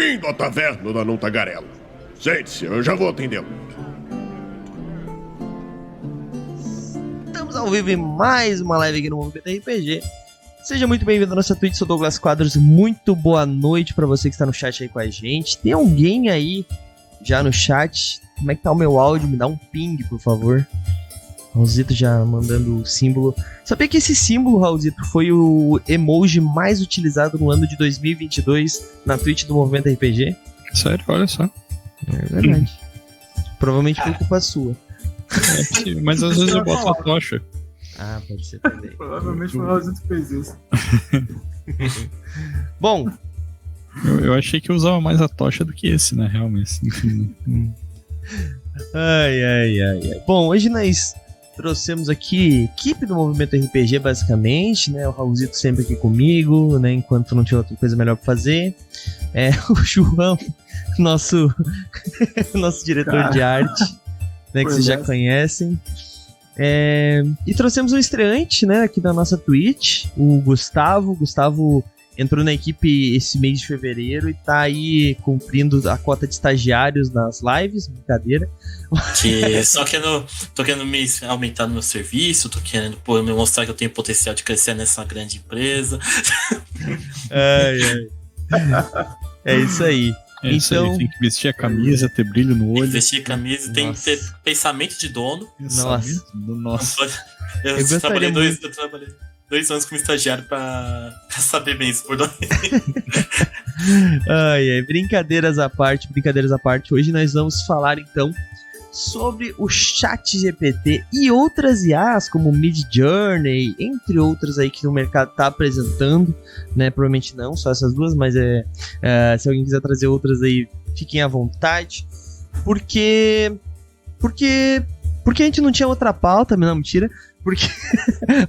Bem-vindo à taverna da Não Tagarela. Sente-se, eu já vou atendê-lo. Estamos ao vivo em mais uma live aqui no Movimento RPG. Seja muito bem-vindo à nossa Twitch, sou Douglas Quadros. Muito boa noite pra você que está no chat aí com a gente. Tem alguém aí já no chat? Como é que tá o meu áudio? Me dá um ping, por favor. Raulzito já mandando o símbolo. Sabia que esse símbolo, Raulzito, foi o emoji mais utilizado no ano de 2022 na Twitch do Movimento RPG? Sério? Olha só. É verdade. Provavelmente foi culpa sua. Sim, mas às vezes eu boto a tocha. Ah, pode ser também. Provavelmente foi o Raulzito que fez isso. Bom, Eu achei que eu usava mais a tocha do que esse, na real, mas enfim. Ai. Bom, hoje nós trouxemos aqui equipe do Movimento RPG, basicamente, né? O Raulzito sempre aqui comigo, né? Enquanto não tinha outra coisa melhor pra fazer. O João, nosso diretor de arte, né? Que vocês já conhecem. E trouxemos um estreante, né? Aqui da nossa Twitch, o Gustavo. O Gustavo entrou na equipe esse mês de fevereiro e tá aí cumprindo a cota de estagiários nas lives, brincadeira. Só que eu tô querendo me aumentar no meu serviço, tô querendo me mostrar que eu tenho potencial de crescer nessa grande empresa. Ai. É isso aí. É isso Então, aí, tem que vestir a camisa, ter brilho no Tem que olho. vestir camisa, tem que ter pensamento de dono. Nossa. Eu trabalhei 2 anos como estagiário pra saber bem isso por dois. Brincadeiras à parte. Hoje nós vamos falar então sobre o ChatGPT e outras IAs como Midjourney, entre outras aí que o mercado tá apresentando, né? Provavelmente não, só essas duas, mas se alguém quiser trazer outras aí, fiquem à vontade. Porque a gente não tinha outra pauta, não, mentira.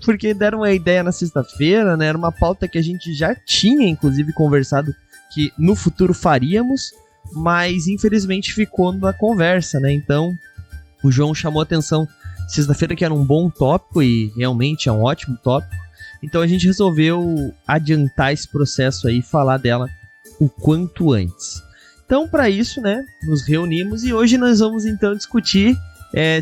Porque deram uma ideia na sexta-feira, né? Era uma pauta que a gente já tinha, inclusive, conversado que no futuro faríamos, mas infelizmente ficou na conversa, né? Então, o João chamou a atenção sexta-feira que era um bom tópico e realmente é um ótimo tópico. Então a gente resolveu adiantar esse processo aí e falar dela o quanto antes. Então, para isso, né, nos reunimos e hoje nós vamos então discutir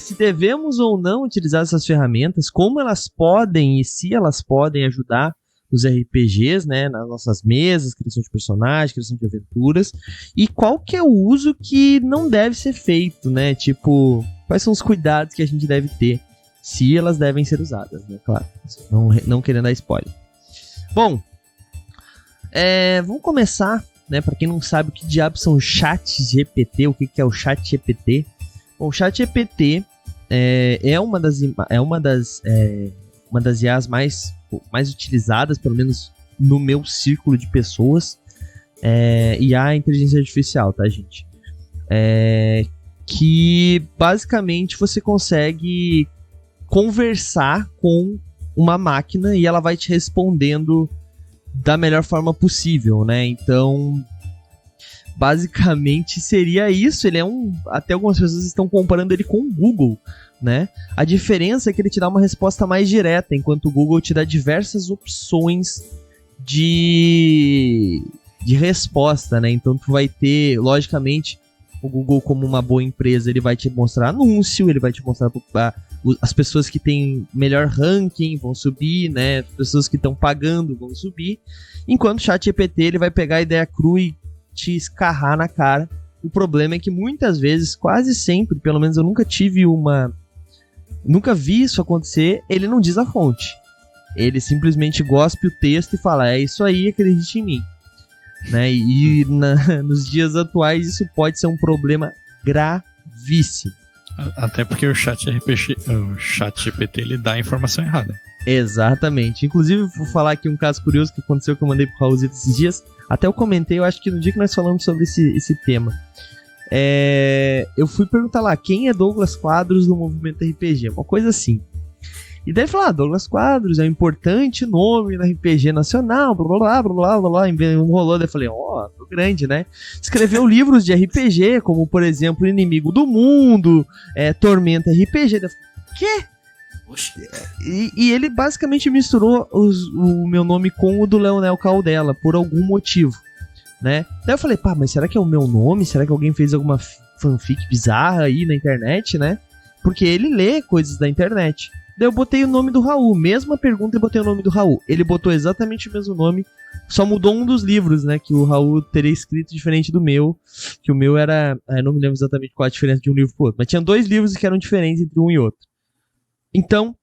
se devemos ou não utilizar essas ferramentas, como elas podem e se elas podem ajudar nos RPGs, né, nas nossas mesas, criação de personagens, criação de aventuras, e qual que é o uso que não deve ser feito, né, tipo, quais são os cuidados que a gente deve ter, se elas devem ser usadas, né, claro, não querendo dar spoiler. Bom, vamos começar, né, para quem não sabe o que diabos são ChatGPT, o que é o ChatGPT. Bom, o ChatGPT é uma das IAs mais utilizadas, pelo menos no meu círculo de pessoas, IA é inteligência artificial, tá, gente? Que basicamente você consegue conversar com uma máquina e ela vai te respondendo da melhor forma possível, né? Então, basicamente seria isso. Ele até algumas pessoas estão comparando ele com o Google, né? A diferença é que ele te dá uma resposta mais direta, enquanto o Google te dá diversas opções de resposta, né? Então tu vai ter, logicamente, o Google, como uma boa empresa, ele vai te mostrar anúncio, ele vai te mostrar as pessoas que têm melhor ranking vão subir, né? As pessoas que estão pagando vão subir, enquanto o ChatGPT ele vai pegar a ideia crua e te escarrar na cara. O problema é que muitas vezes, quase sempre, pelo menos eu nunca vi isso acontecer, ele não diz a fonte. Ele simplesmente gospe o texto e fala, é isso aí, acredite em mim. Né? E nos dias atuais isso pode ser um problema gravíssimo. Até porque o ChatGPT ele dá a informação errada. Exatamente. Inclusive, vou falar aqui um caso curioso que aconteceu, que eu mandei pro Raulzito esses dias. Até eu comentei, eu acho que no dia que nós falamos sobre esse tema. Eu fui perguntar lá, quem é Douglas Quadros no Movimento RPG? Uma coisa assim. E daí falar, Douglas Quadros é um importante nome no RPG nacional, blá blá blá blá blá, enrolou, daí eu falei, tô grande, né? Escreveu livros de RPG, como por exemplo, Inimigo do Mundo, Tormenta RPG, daí eu falei, quê? E ele basicamente misturou o meu nome com o do Leonel Caldela, por algum motivo. né? Daí eu falei, pá, mas será que é o meu nome? Será que alguém fez alguma fanfic bizarra aí na internet, né? Porque ele lê coisas da internet. Daí eu botei o nome do Raul, mesma pergunta, e botei o nome do Raul. Ele botou exatamente o mesmo nome, só mudou um dos livros, né? Que o Raul teria escrito diferente do meu. Que o meu era... eu não me lembro exatamente qual a diferença de um livro pro outro. Mas tinha 2 livros que eram diferentes entre um e outro. Então,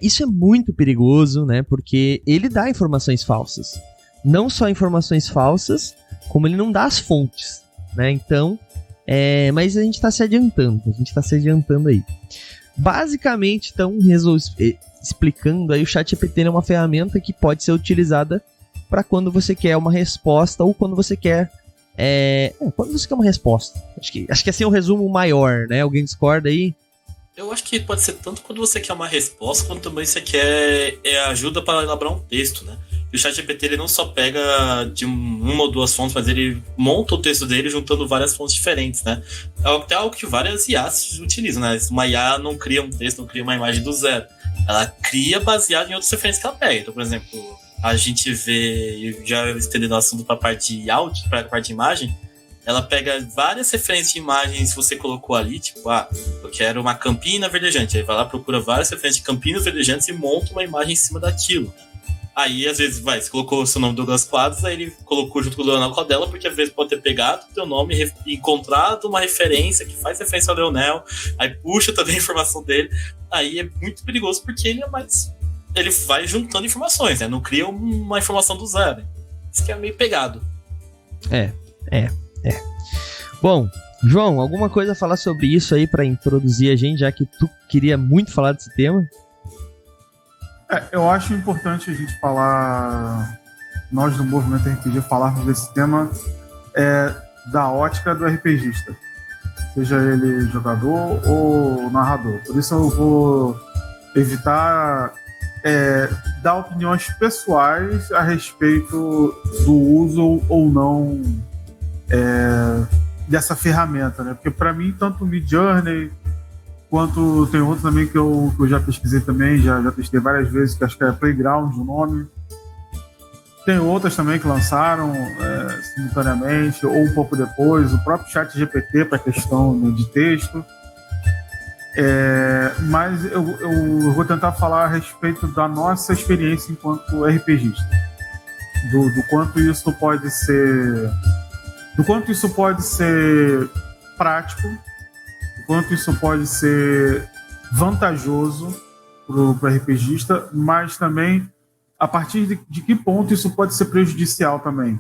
isso é muito perigoso, né? Porque ele dá informações falsas. Não só informações falsas, como ele não dá as fontes, né? Então, mas a gente tá se adiantando. Aí. Basicamente, então, explicando aí, o ChatGPT é uma ferramenta que pode ser utilizada para quando você quer uma resposta ou quando você quer... quando você quer uma resposta. Acho que assim é um resumo maior, né? Alguém discorda aí? Eu acho que pode ser tanto quando você quer uma resposta, quanto também você quer ajuda para elaborar um texto, né? E o ChatGPT ele não só pega de uma ou 2 fontes, mas ele monta o texto dele juntando várias fontes diferentes, né? É até algo que várias IAs utilizam, né? Uma IA não cria um texto, não cria uma imagem do zero. Ela cria baseado em outras referências que ela pega. Então, por exemplo, a gente vê, já estendendo o assunto para a parte de áudio, para a parte de imagem, ela pega várias referências de imagens que você colocou ali, tipo, eu quero uma campina verdejante. Aí vai lá, procura várias referências de campinas verdejantes e monta uma imagem em cima daquilo. Aí, às vezes, você colocou o seu nome Douglas Quadros, aí ele colocou junto com o Leonel Caldela, porque às vezes pode ter pegado o teu nome e encontrado uma referência que faz referência ao Leonel, aí puxa também a informação dele. Aí é muito perigoso, porque ele vai juntando informações, né? Não cria uma informação do zero. Isso que é meio pegado. Bom, João, alguma coisa a falar sobre isso aí pra introduzir a gente, já que tu queria muito falar desse tema? Eu acho importante a gente falar, nós do Movimento RPG, falarmos desse tema da ótica do RPGista, seja ele jogador ou narrador. Por isso eu vou evitar dar opiniões pessoais a respeito do uso ou não dessa ferramenta, né? Porque para mim, tanto o Midjourney quanto tem outro também que eu já pesquisei também, já testei várias vezes, que acho que é Playground o nome. Tem outras também que lançaram simultaneamente ou um pouco depois, o próprio ChatGPT para questão, né, de texto. Mas eu vou tentar falar a respeito da nossa experiência enquanto RPGista, do quanto isso pode ser prático, do quanto isso pode ser vantajoso para o RPGista, mas também a partir de que ponto isso pode ser prejudicial também,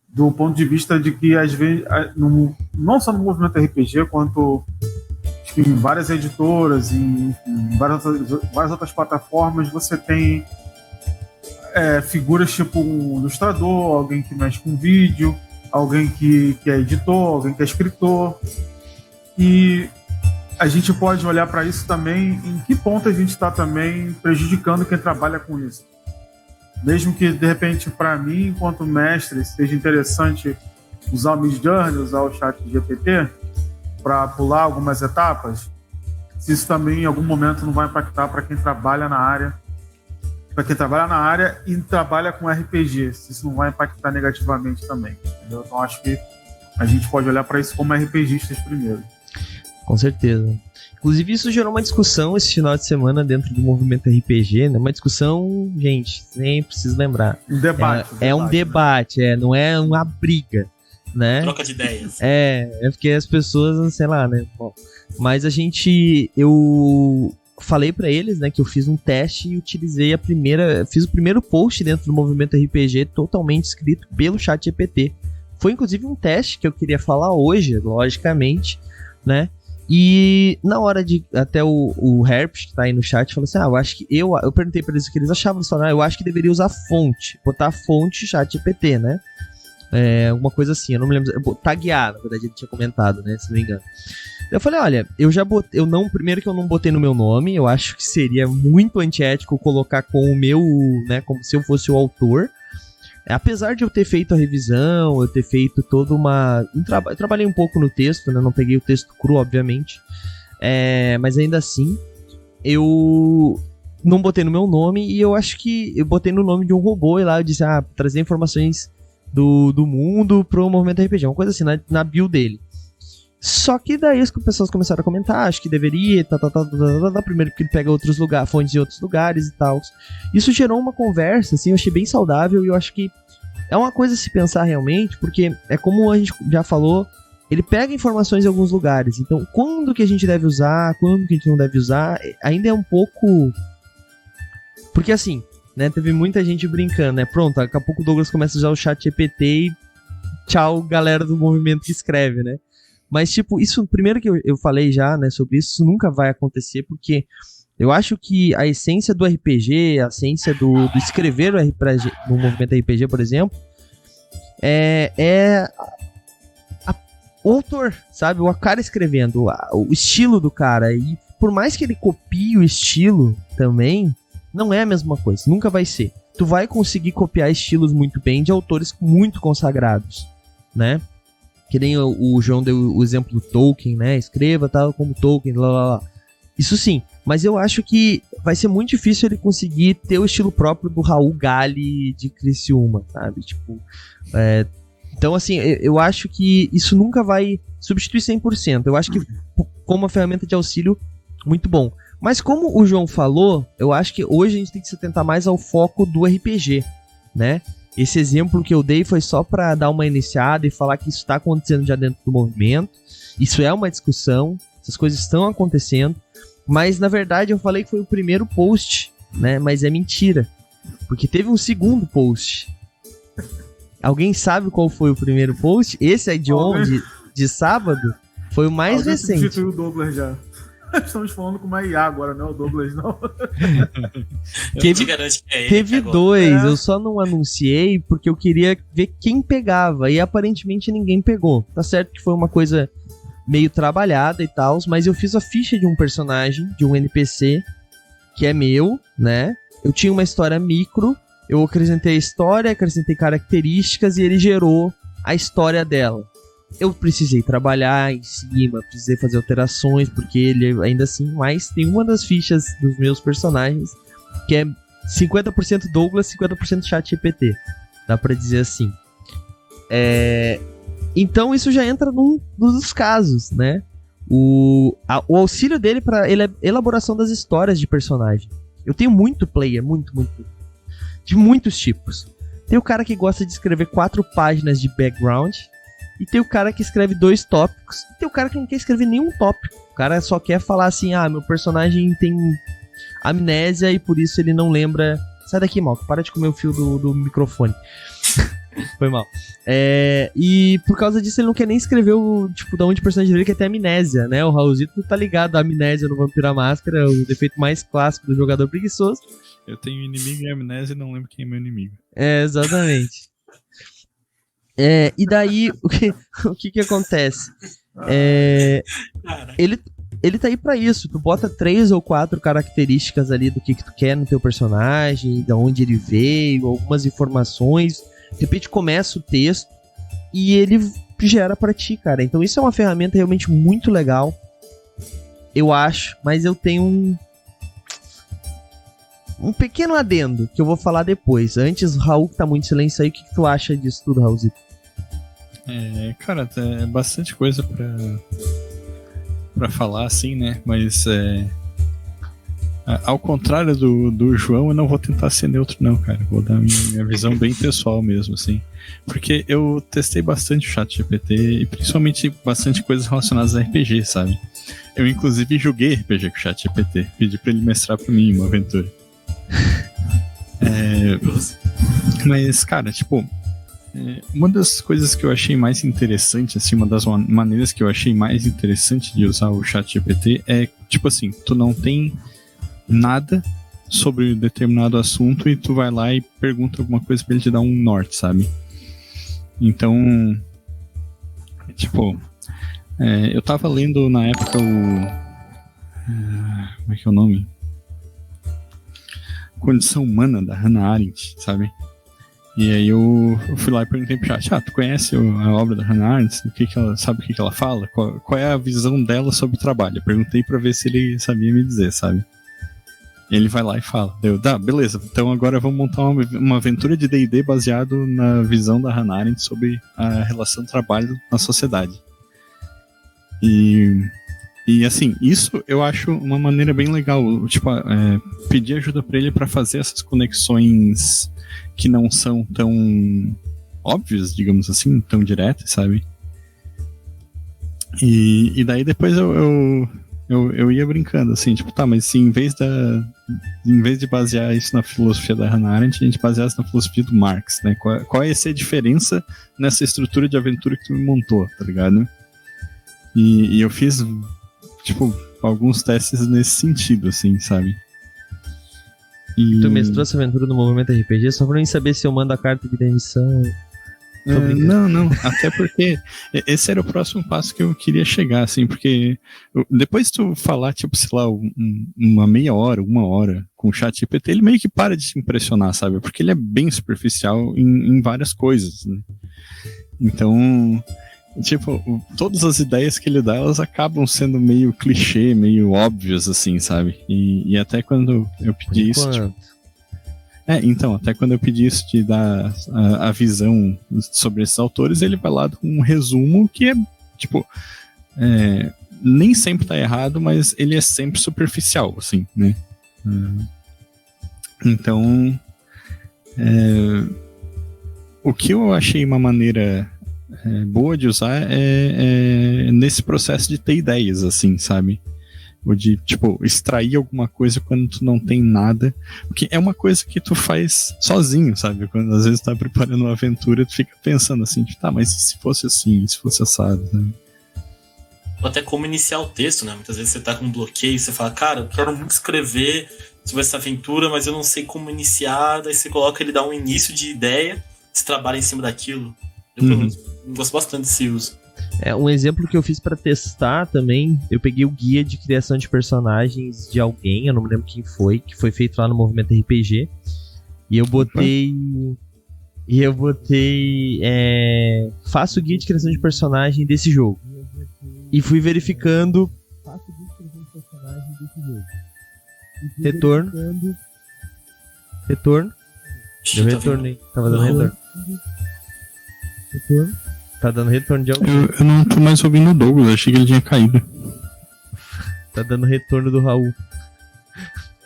do ponto de vista de que às vezes, não só no movimento RPG, quanto em várias editoras, em várias outras plataformas, você tem figuras tipo um ilustrador, alguém que mexe com vídeo, alguém que é editor, alguém que é escritor, e a gente pode olhar para isso também, em que ponto a gente está também prejudicando quem trabalha com isso. Mesmo que, de repente, para mim, enquanto mestre, seja interessante usar o Midjourney, usar o ChatGPT para pular algumas etapas, se isso também em algum momento não vai impactar para quem trabalha na área, e trabalha com RPG, se isso não vai impactar negativamente também, entendeu? Então acho que a gente pode olhar para isso como RPGistas primeiro. Com certeza. Inclusive isso gerou uma discussão esse final de semana dentro do movimento RPG, né? Uma discussão, gente, nem preciso lembrar. Um debate. Um debate, né? Não é uma briga, né? Troca de ideias. É porque as pessoas, sei lá, né? Bom, mas eu falei pra eles, né, que eu fiz um teste e fiz o primeiro post dentro do movimento RPG totalmente escrito pelo ChatGPT. Foi inclusive um teste que eu queria falar hoje, logicamente, né? E na hora de até o Herpes, que tá aí no chat, falou assim: eu acho que eu perguntei pra eles o que eles achavam, eles falaram: eu acho que deveria usar fonte, botar fonte ChatGPT, né? Alguma coisa assim, eu não me lembro, taguear, na verdade ele tinha comentado, né, se não me engano. Eu falei, olha, primeiro que eu não botei no meu nome, eu acho que seria muito antiético colocar com o meu, né, como se eu fosse o autor. Apesar de eu ter feito a revisão, eu ter feito toda eu trabalhei um pouco no texto, né, não peguei o texto cru, obviamente, mas ainda assim, eu não botei no meu nome e eu acho que eu botei no nome de um robô e lá eu disse, trazer informações do mundo pro movimento RPG. Uma coisa assim, na bio dele. Só que daí as pessoas começaram a comentar, acho que deveria, primeiro porque ele pega outros lugares, fontes de outros lugares e tal. Isso gerou uma conversa, assim, eu achei bem saudável e eu acho que é uma coisa a se pensar realmente, porque é como a gente já falou, ele pega informações de alguns lugares, então quando que a gente deve usar, quando que a gente não deve usar, ainda é um pouco... Porque assim, né, teve muita gente brincando, né, pronto, daqui a pouco o Douglas começa a usar o chat GPT e tchau galera do movimento que escreve, né. Mas, tipo, isso, primeiro que eu falei já, né, sobre isso nunca vai acontecer, porque eu acho que a essência do RPG, a essência do escrever o RPG, no movimento RPG, por exemplo, o autor, sabe? O cara escrevendo, o estilo do cara. E por mais que ele copie o estilo também, não é a mesma coisa, nunca vai ser. Tu vai conseguir copiar estilos muito bem de autores muito consagrados, né? Que nem o João deu o exemplo do Tolkien, né? Escreva tal como Tolkien, lá, lá, lá. Isso sim, mas eu acho que vai ser muito difícil ele conseguir ter o estilo próprio do Raul Gali de Criciúma, sabe? Tipo, então assim, eu acho que isso nunca vai substituir 100%. Eu acho que como uma ferramenta de auxílio, muito bom. Mas como o João falou, eu acho que hoje a gente tem que se atentar mais ao foco do RPG, né? Esse exemplo que eu dei foi só para dar uma iniciada e falar que isso está acontecendo já dentro do movimento. Isso é uma discussão, essas coisas estão acontecendo. Mas, na verdade, eu falei que foi o primeiro post, né? Mas é mentira, porque teve um segundo post. Alguém sabe qual foi o primeiro post? Esse aí de sábado foi o mais recente. Substituiu o Douglas já. Estamos falando com uma IA agora, não é o Douglas, não. Teve dois, eu só não anunciei porque eu queria ver quem pegava, e aparentemente ninguém pegou. Tá certo que foi uma coisa meio trabalhada e tal, mas eu fiz a ficha de um personagem, de um NPC, que é meu, né? Eu tinha uma história micro, eu acrescentei a história, acrescentei características e ele gerou a história dela. Eu precisei trabalhar em cima, precisei fazer alterações, porque ele ainda assim, mas tem uma das fichas dos meus personagens que é 50% Douglas, 50% ChatGPT. Dá pra dizer assim. Então isso já entra num dos casos, né? O auxílio dele para elaboração das histórias de personagem. Eu tenho muito player, muito, de muitos tipos. Tem o cara que gosta de escrever 4 páginas de background, e tem o cara que escreve 2 tópicos, e tem o cara que não quer escrever nenhum tópico. O cara só quer falar assim, meu personagem tem amnésia e por isso ele não lembra... Sai daqui, Malco, para de comer o fio do microfone. Foi mal. E por causa disso ele não quer nem escrever o tipo da onde o personagem dele quer ter amnésia, né? O Raulzito tá ligado à amnésia no Vampiro à Máscara, o defeito mais clássico do jogador preguiçoso. Eu tenho inimigo e amnésia e não lembro quem é meu inimigo. Exatamente. E daí, o que acontece? Ele tá aí pra isso. Tu bota 3 ou 4 características ali do que tu quer no teu personagem, de onde ele veio, algumas informações. De repente começa o texto e ele gera pra ti, cara. Então isso é uma ferramenta realmente muito legal, eu acho, mas eu tenho um pequeno adendo que eu vou falar depois. Antes, o Raul, que tá muito em silêncio aí, o que tu acha disso tudo, Raulzito? Cara, é bastante coisa pra falar, assim, né? Mas ao contrário do João, eu não vou tentar ser neutro, não, cara. Vou dar minha visão bem pessoal mesmo, assim. Porque eu testei bastante o ChatGPT e principalmente bastante coisas relacionadas a RPG, sabe? Eu, inclusive, joguei RPG com o ChatGPT. Pedi pra ele mestrar pra mim uma aventura. Mas, cara, tipo... uma das coisas que eu achei mais interessante, assim, uma das maneiras que eu achei mais interessante de usar o ChatGPT é, tipo assim, tu não tem nada sobre determinado assunto e tu vai lá e pergunta alguma coisa pra ele te dar um norte, sabe? Então, tipo, eu tava lendo na época como é que é o nome? Condição Humana, da Hannah Arendt, sabe? E aí eu fui lá e perguntei pro chat, tu conhece a obra da Hannah Arendt? Sabe o que ela fala? Qual é a visão dela sobre o trabalho? Eu perguntei pra ver se ele sabia me dizer, sabe? Ele vai lá e fala, beleza, então agora vamos montar uma aventura de D&D baseado na visão da Hannah Arendt sobre a relação do trabalho na sociedade. E assim, isso eu acho uma maneira bem legal, tipo, pedir ajuda pra ele pra fazer essas conexões que não são tão óbvias, digamos assim, tão diretas, sabe? E daí depois eu ia brincando, assim, tipo, tá, mas se em vez de basear isso na filosofia da Hannah Arendt, a gente baseasse na filosofia do Marx, né? Qual ia ser a diferença nessa estrutura de aventura que tu me montou, tá ligado? E eu fiz, tipo, alguns testes nesse sentido, assim, sabe? Tu mestrou essa aventura no Movimento RPG só pra mim saber se eu mando a carta de demissão. Não, até porque esse era o próximo passo que eu queria chegar, assim, porque depois de tu falar, tipo, sei lá, uma meia hora, 1 hora com o ChatGPT, ele meio que para de te impressionar, sabe? Porque ele é bem superficial em várias coisas, né? Então, tipo, todas as ideias que ele dá, elas acabam sendo meio clichê, meio óbvias, assim, sabe? E até quando eu pedi isso, tipo, então, até quando eu pedi isso de dar a visão sobre esses autores, ele vai lá com um resumo que é, tipo, nem sempre tá errado, mas ele é sempre superficial, assim, né? Então, o que eu achei uma maneira boa de usar é nesse processo de ter ideias, assim, sabe? Ou de, tipo, extrair alguma coisa quando tu não tem nada. Porque é uma coisa que tu faz sozinho, sabe? Quando às vezes tu tá preparando uma aventura, tu fica pensando assim, tipo, tá, mas e se fosse assim, e se fosse assado, sabe? Ou até como iniciar o texto, né? Muitas vezes você tá com um bloqueio, você fala, cara, eu quero muito escrever sobre essa aventura, mas eu não sei como iniciar. Daí você coloca, ele dá um início de ideia, você trabalha em cima daquilo. Eu, pelo menos, gosto bastante desse uso. Um exemplo que eu fiz pra testar também, eu peguei o guia de criação de personagens de alguém, eu não me lembro quem foi, que foi feito lá no Movimento RPG, e eu botei faço o guia de criação de personagem desse jogo, e fui verificando faço o guia de criação de personagem desse jogo, retorno, eu retornei, tava dando retorno. Tá dando retorno de alguém. Eu não tô mais ouvindo o Douglas, achei que ele tinha caído. Tá dando retorno do Raul.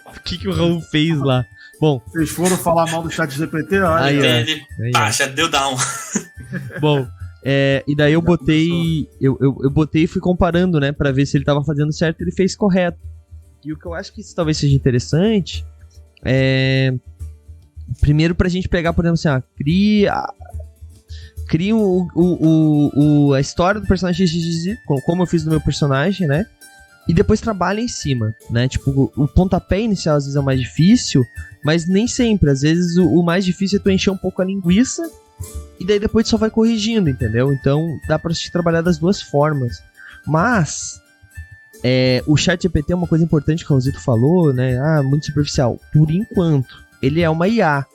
O que o Raul fez lá? Bom. Vocês foram falar mal do ChatGPT? Ele já deu down. Bom, e daí eu botei. Eu botei e fui comparando, né? Pra ver se ele tava fazendo certo e ele fez correto. E o que eu acho que isso talvez seja interessante primeiro pra gente pegar, por exemplo, assim, cria a história do personagem XXX, como eu fiz no meu personagem, né? E depois trabalha em cima, né? Tipo, o pontapé inicial às vezes é o mais difícil, mas nem sempre. Às vezes o mais difícil é tu encher um pouco a linguiça e daí depois tu só vai corrigindo, entendeu? Então dá pra te trabalhar das duas formas. Mas o ChatGPT é uma coisa importante que o Raulzito falou, né? Muito superficial. Por enquanto, ele é uma IA.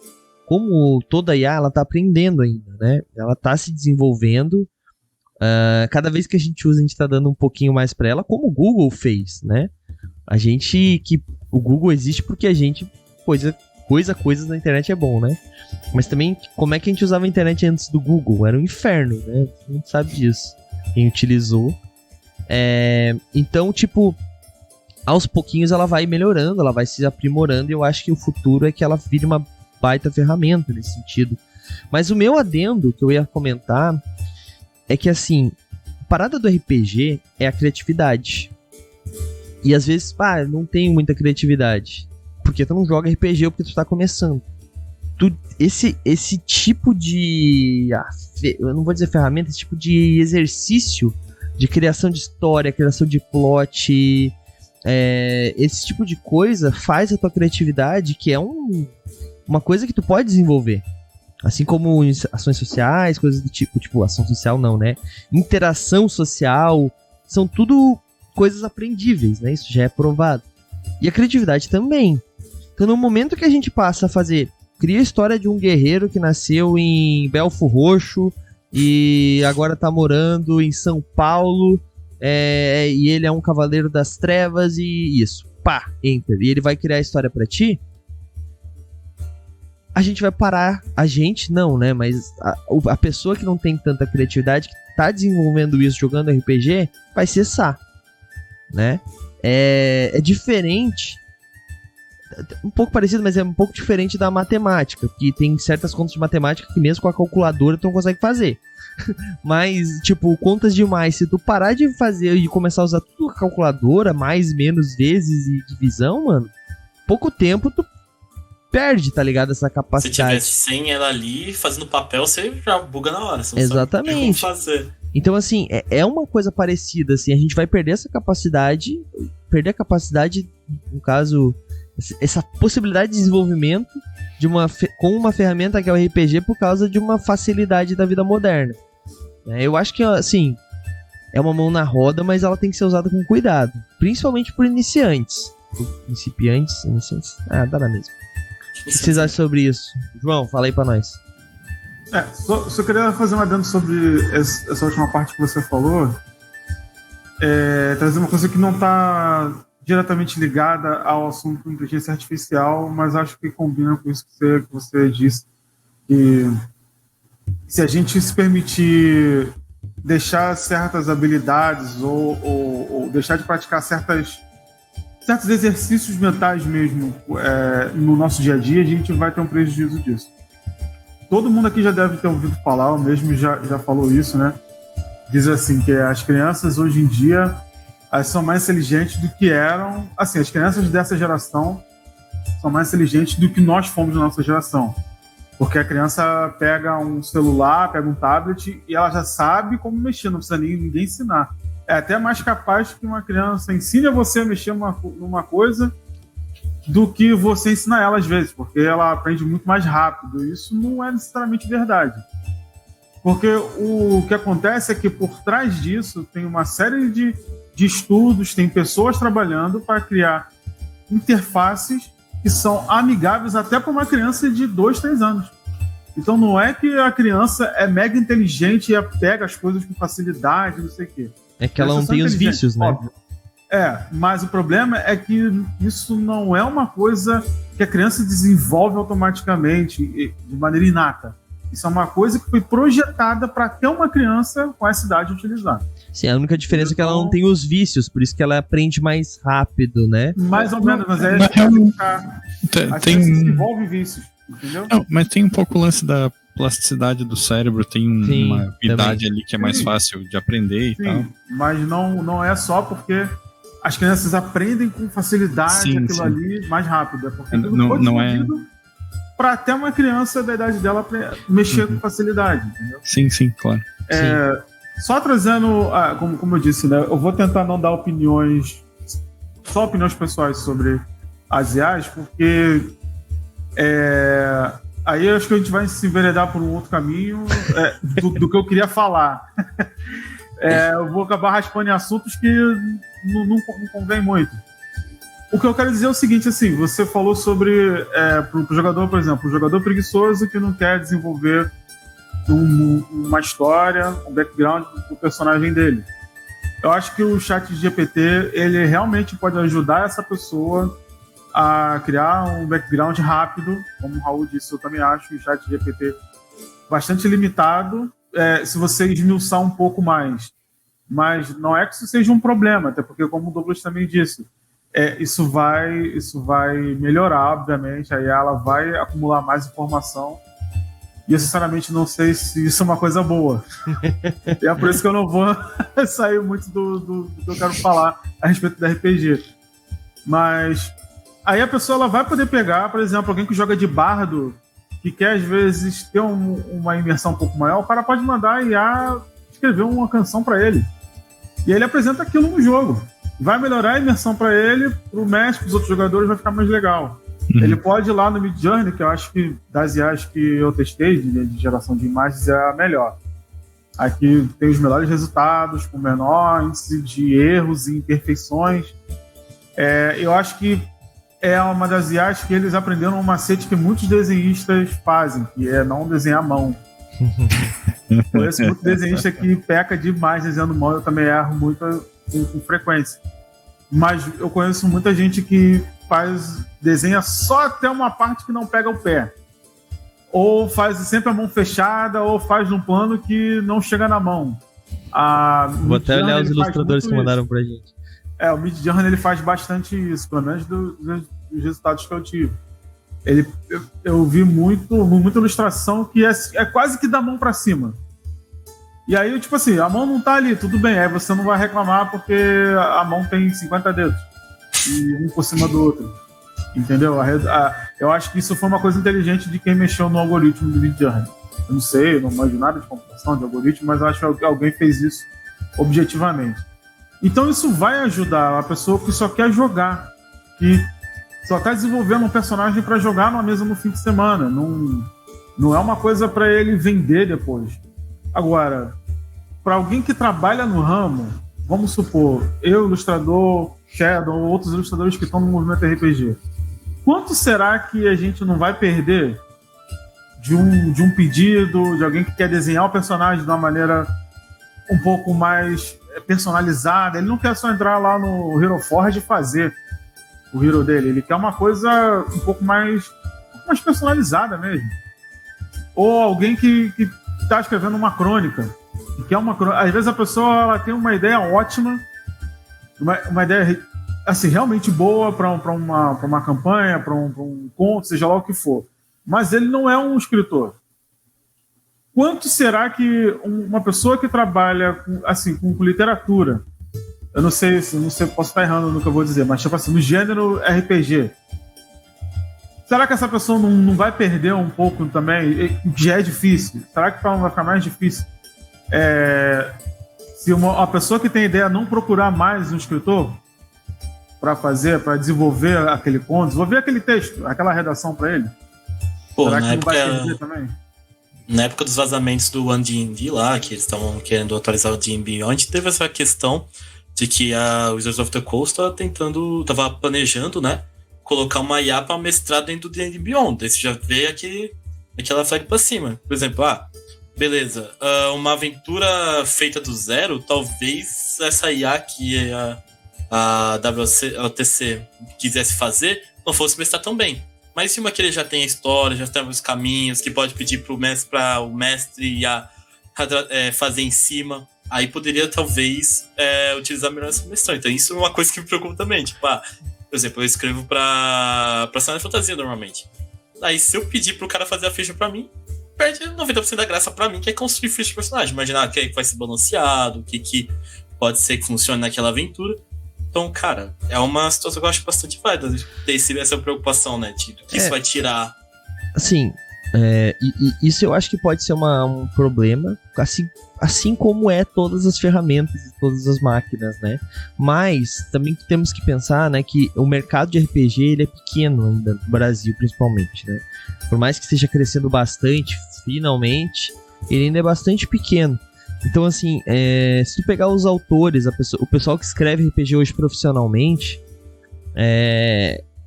Como toda IA, ela tá aprendendo ainda, né? Ela tá se desenvolvendo. Cada vez que a gente usa, a gente tá dando um pouquinho mais pra ela, como o Google fez, né? O Google existe porque a gente coisas na internet é bom, né? Mas também, como é que a gente usava a internet antes do Google? Era um inferno, né? A gente sabe disso. Quem utilizou. Então, tipo, aos pouquinhos ela vai melhorando, ela vai se aprimorando, e eu acho que o futuro é que ela vire uma baita ferramenta nesse sentido. Mas o meu adendo que eu ia comentar é que, assim, a parada do RPG é a criatividade. E às vezes, não tenho muita criatividade. Porque tu não joga RPG ou porque tu tá começando. Esse tipo de... eu não vou dizer ferramenta, esse tipo de exercício de criação de história, criação de plot... esse tipo de coisa faz a tua criatividade, que é uma coisa que tu pode desenvolver. Assim como ações sociais, coisas do tipo ação social não, né? Interação social, são tudo coisas aprendíveis, né? Isso já é provado. E a criatividade também. Então, no momento que a gente passa a cria a história de um guerreiro que nasceu em Belfo Roxo e agora tá morando em São Paulo, e ele é um cavaleiro das trevas e isso. pá, enter, e ele vai criar a história pra ti, a gente vai parar, a gente não, né, mas a pessoa que não tem tanta criatividade, que tá desenvolvendo isso, jogando RPG, vai cessar, né? É diferente, um pouco parecido, mas é um pouco diferente da matemática, que tem certas contas de matemática que mesmo com a calculadora tu não consegue fazer. Mas, tipo, contas demais, se tu parar de fazer e começar a usar tudo a calculadora, mais, menos vezes e divisão, mano, pouco tempo tu perde, tá ligado? Essa Se capacidade. tivesse sem ela ali, fazendo papel, você já buga na hora. Você não Exatamente. sabe como fazer. Então, assim, é uma coisa parecida, assim, a gente vai perder essa capacidade, no caso, essa possibilidade de desenvolvimento com uma ferramenta que é o RPG por causa de uma facilidade da vida moderna. Eu acho que, assim, é uma mão na roda, mas ela tem que ser usada com cuidado, principalmente por iniciantes. Iniciantes? Dá na mesma. O que vocês acham sobre isso? João, fala aí pra nós. Só queria fazer um adendo sobre essa última parte que você falou. Trazer uma coisa que não está diretamente ligada ao assunto inteligência artificial, mas acho que combina com isso que você disse. Que se a gente se permitir deixar certas habilidades ou deixar de praticar certos exercícios mentais mesmo no nosso dia a dia, a gente vai ter um prejuízo disso. Todo mundo aqui já deve ter ouvido falar, o mesmo já falou isso, né? Diz assim, que as crianças hoje em dia elas são mais inteligentes do que eram. Assim, as crianças dessa geração são mais inteligentes do que nós fomos na nossa geração. Porque a criança pega um celular, pega um tablet e ela já sabe como mexer, não precisa ninguém ensinar. É até mais capaz que uma criança ensine a você a mexer numa coisa do que você ensinar ela às vezes, porque ela aprende muito mais rápido. Isso não é necessariamente verdade. Porque o que acontece é que por trás disso tem uma série de estudos, tem pessoas trabalhando para criar interfaces que são amigáveis até para uma criança de 2, 3 anos. Então não é que a criança é mega inteligente e pega as coisas com facilidade, não sei o quê. É que ela não tem os vícios, né? Óbvio. Mas o problema é que isso não é uma coisa que a criança desenvolve automaticamente, de maneira inata. Isso é uma coisa que foi projetada para até uma criança com essa idade utilizar. Sim, a única diferença é que ela não tem os vícios, por isso que ela aprende mais rápido, né? Mais ou menos, mas tem desenvolve vícios, entendeu? Não, mas tem um pouco o lance da plasticidade do cérebro, tem uma idade ali que é mais fácil de aprender e tal. Mas não é só porque as crianças aprendem com facilidade aquilo ali mais rápido. É porque não é para até uma criança da idade dela mexer com facilidade, entendeu? Sim, claro. Só trazendo, como eu disse, né? Eu vou tentar não dar só opiniões pessoais sobre as IAs, porque aí eu acho que a gente vai se enveredar por um outro caminho do que eu queria falar. Eu vou acabar raspando em assuntos que não convém muito. O que eu quero dizer é o seguinte, assim, você falou sobre, pro jogador, por exemplo, o jogador preguiçoso que não quer desenvolver uma história, um background pro personagem dele. Eu acho que o ChatGPT, ele realmente pode ajudar essa pessoa a criar um background rápido, como o Raul disse, eu também acho o ChatGPT bastante limitado, se você esmiuçar um pouco mais. Mas não é que isso seja um problema, até porque, como o Douglas também disse, isso vai melhorar, obviamente, aí ela vai acumular mais informação. E eu, sinceramente, não sei se isso é uma coisa boa. E é por isso que eu não vou sair muito do que eu quero falar a respeito da RPG. Mas aí a pessoa ela vai poder pegar, por exemplo, alguém que joga de bardo, que quer, às vezes, ter uma imersão um pouco maior, o cara pode mandar a IA escrever uma canção para ele. E aí ele apresenta aquilo no jogo. Vai melhorar a imersão para ele, pro mestre, pros outros jogadores, vai ficar mais legal. Ele pode ir lá no Midjourney, que eu acho que das IAs que eu testei, de geração de imagens, é a melhor. Aqui tem os melhores resultados, com menor índice de erros e imperfeições. Eu acho que é uma das IAs que eles aprenderam um macete que muitos desenhistas fazem, que é não desenhar à mão. Conheço muito desenhista que peca demais desenhando mão, eu também erro muito com frequência. mas eu conheço muita gente que desenha só até uma parte que não pega o pé. Ou faz sempre a mão fechada, ou faz num plano que não chega na mão. Vou até olhar os ilustradores que mandaram pra gente. O Midjourney ele faz bastante isso, pelo menos dos resultados que eu tive. Eu vi muita ilustração que é quase que da mão pra cima. E aí, tipo assim, a mão não tá ali, tudo bem, aí você não vai reclamar porque a mão tem 50 dedos e um por cima do outro, entendeu? Eu acho que isso foi uma coisa inteligente de quem mexeu no algoritmo do Midjourney. Eu não sei, eu não manjo nada de computação, de algoritmo, mas eu acho que alguém fez isso objetivamente. Então isso vai ajudar a pessoa que só quer jogar, que só tá desenvolvendo um personagem para jogar numa mesa no fim de semana, não é uma coisa para ele vender depois. Agora, para alguém que trabalha no ramo, vamos supor, eu, ilustrador, Shadow, ou outros ilustradores que estão no movimento RPG, quanto será que a gente não vai perder de um pedido, de alguém que quer desenhar o personagem de uma maneira um pouco mais personalizada? Ele não quer só entrar lá no Hero Forge e fazer o hero dele, ele quer uma coisa um pouco mais personalizada mesmo. Ou alguém que está escrevendo uma crônica, que é às vezes a pessoa ela tem uma ideia ótima, uma ideia assim, realmente boa para uma campanha, para um conto, seja lá o que for, mas ele não é um escritor. Quanto será que uma pessoa que trabalha com literatura, eu não sei, posso estar errando no que eu vou dizer, mas tipo assim, no gênero RPG, será que essa pessoa não vai perder um pouco também? Que já é difícil. Será que não vai ficar mais difícil? Se a pessoa que tem ideia não procurar mais um escritor para desenvolver aquele conto, desenvolver aquele texto, aquela redação para ele? Pô, será que não vai perder também? Na época dos vazamentos do One D&D lá, que eles estavam querendo atualizar o D&D Beyond, teve essa questão de que a Wizards of the Coast tava planejando, né, colocar uma IA pra mestrar dentro do D&D Beyond. Aí você já vê aquela flag pra cima. Por exemplo, beleza, uma aventura feita do zero, talvez essa IA que a WTC quisesse fazer não fosse mestrar tão bem. Mas se uma que ele já tem a história, já tem os caminhos, que pode pedir pro mestre fazer em cima, aí poderia talvez utilizar melhor essa mestragem. Então isso é uma coisa que me preocupa também. Tipo, por exemplo, eu escrevo pra cenário de fantasia normalmente. Aí se eu pedir pro cara fazer a ficha pra mim, perde 90% da graça pra mim, que é construir ficha de personagem. Imaginar o que vai ser balanceado, o que pode ser que funcione naquela aventura. Então, cara, é uma situação que eu acho bastante válida ter essa preocupação, né? De que isso vai tirar. Assim, isso eu acho que pode ser um problema, assim como todas as ferramentas e todas as máquinas, né? Mas também temos que pensar, né, que o mercado de RPG ele é pequeno ainda, no Brasil principalmente, né? Por mais que esteja crescendo bastante, finalmente, ele ainda é bastante pequeno. Então, assim, se tu pegar os autores, o pessoal que escreve RPG hoje profissionalmente,